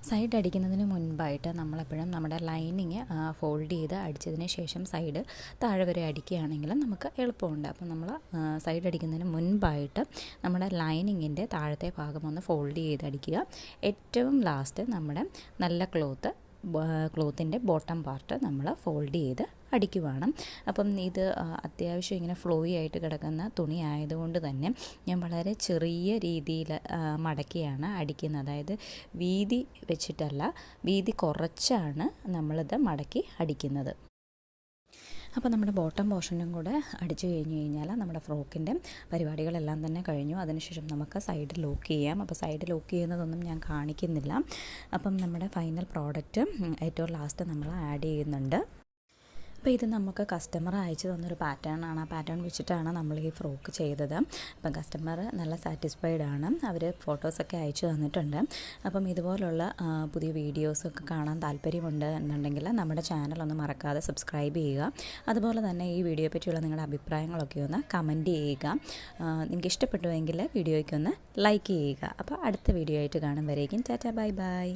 സൈഡ് അടിക്കുന്നതിന് മുൻപായിട്ട് നമ്മളെപ്പോഴും നമ്മുടെ ലൈനിങ് ഫോൾഡ് ചെയ്ത് അടിച്ചതിന് ശേഷം സൈഡ് താഴെ വരെ അടിക്കുകയാണെങ്കിൽ നമുക്ക് എളുപ്പമുണ്ട്. അപ്പം നമ്മൾ സൈഡ് അടിക്കുന്നതിന് മുൻപായിട്ട് നമ്മുടെ ലൈനിങ്ങിൻ്റെ താഴത്തെ ഭാഗം ഒന്ന് ഫോൾഡ് ചെയ്ത് അടിക്കുക. ഏറ്റവും ലാസ്റ്റ് നമ്മുടെ നല്ല ക്ലോത്തിൻ്റെ ബോട്ടം പാർട്ട് നമ്മൾ ഫോൾഡ് ചെയ്ത് അടിക്കുവാണ്. അപ്പം ഇത് അത്യാവശ്യം ഇങ്ങനെ ഫ്ലോയി ആയിട്ട് കിടക്കുന്ന തുണി ആയതുകൊണ്ട് തന്നെ ഞാൻ വളരെ ചെറിയ രീതിയിൽ മടക്കിയാണ് അടിക്കുന്നത്. അതായത് വീതി വെച്ചിട്ടല്ല, വീതി കുറച്ചാണ് നമ്മളിത് മടക്കി അടിക്കുന്നത്. അപ്പോൾ നമ്മുടെ ബോട്ടം പോർഷനും കൂടെ അടിച്ചു കഴിഞ്ഞ് കഴിഞ്ഞാൽ നമ്മുടെ ഫ്രോക്കിൻ്റെ പരിപാടികളെല്ലാം തന്നെ കഴിഞ്ഞു. അതിനുശേഷം നമുക്ക് സൈഡ് ലോക്ക് ചെയ്യാം. അപ്പോൾ സൈഡ് ലോക്ക് ചെയ്യുന്നതൊന്നും ഞാൻ കാണിക്കുന്നില്ല. അപ്പം നമ്മുടെ ഫൈനൽ പ്രോഡക്റ്റ് ഏറ്റവും ലാസ്റ്റ് നമ്മൾ ആഡ് ചെയ്യുന്നുണ്ട്. അപ്പോൾ ഇത് നമുക്ക് കസ്റ്റമർ അയച്ചു തന്നൊരു പാറ്റേൺ ആണ്. ആ പാറ്റേൺ വെച്ചിട്ടാണ് നമ്മൾ ഈ ഫ്രോക്ക് ചെയ്തത്. അപ്പം കസ്റ്റമർ നല്ല സാറ്റിസ്ഫൈഡ് ആണ്. അവർ ഫോട്ടോസൊക്കെ അയച്ചു തന്നിട്ടുണ്ട്. അപ്പം ഇതുപോലുള്ള പുതിയ വീഡിയോസൊക്കെ കാണാൻ താല്പര്യമുണ്ട് എന്നുണ്ടെങ്കിൽ നമ്മുടെ ചാനലൊന്ന് മറക്കാതെ സബ്സ്ക്രൈബ് ചെയ്യുക. അതുപോലെ തന്നെ ഈ വീഡിയോയെ പറ്റിയുള്ള നിങ്ങളുടെ അഭിപ്രായങ്ങളൊക്കെ ഒന്ന് കമൻറ്റ് ചെയ്യുക. നിങ്ങൾക്ക് ഇഷ്ടപ്പെട്ടുവെങ്കിൽ വീഡിയോയ്ക്കൊന്ന് ലൈക്ക് ചെയ്യുക. അപ്പോൾ അടുത്ത വീഡിയോ ആയിട്ട് കാണും വരേക്കും ടാറ്റാ ബൈ ബൈ.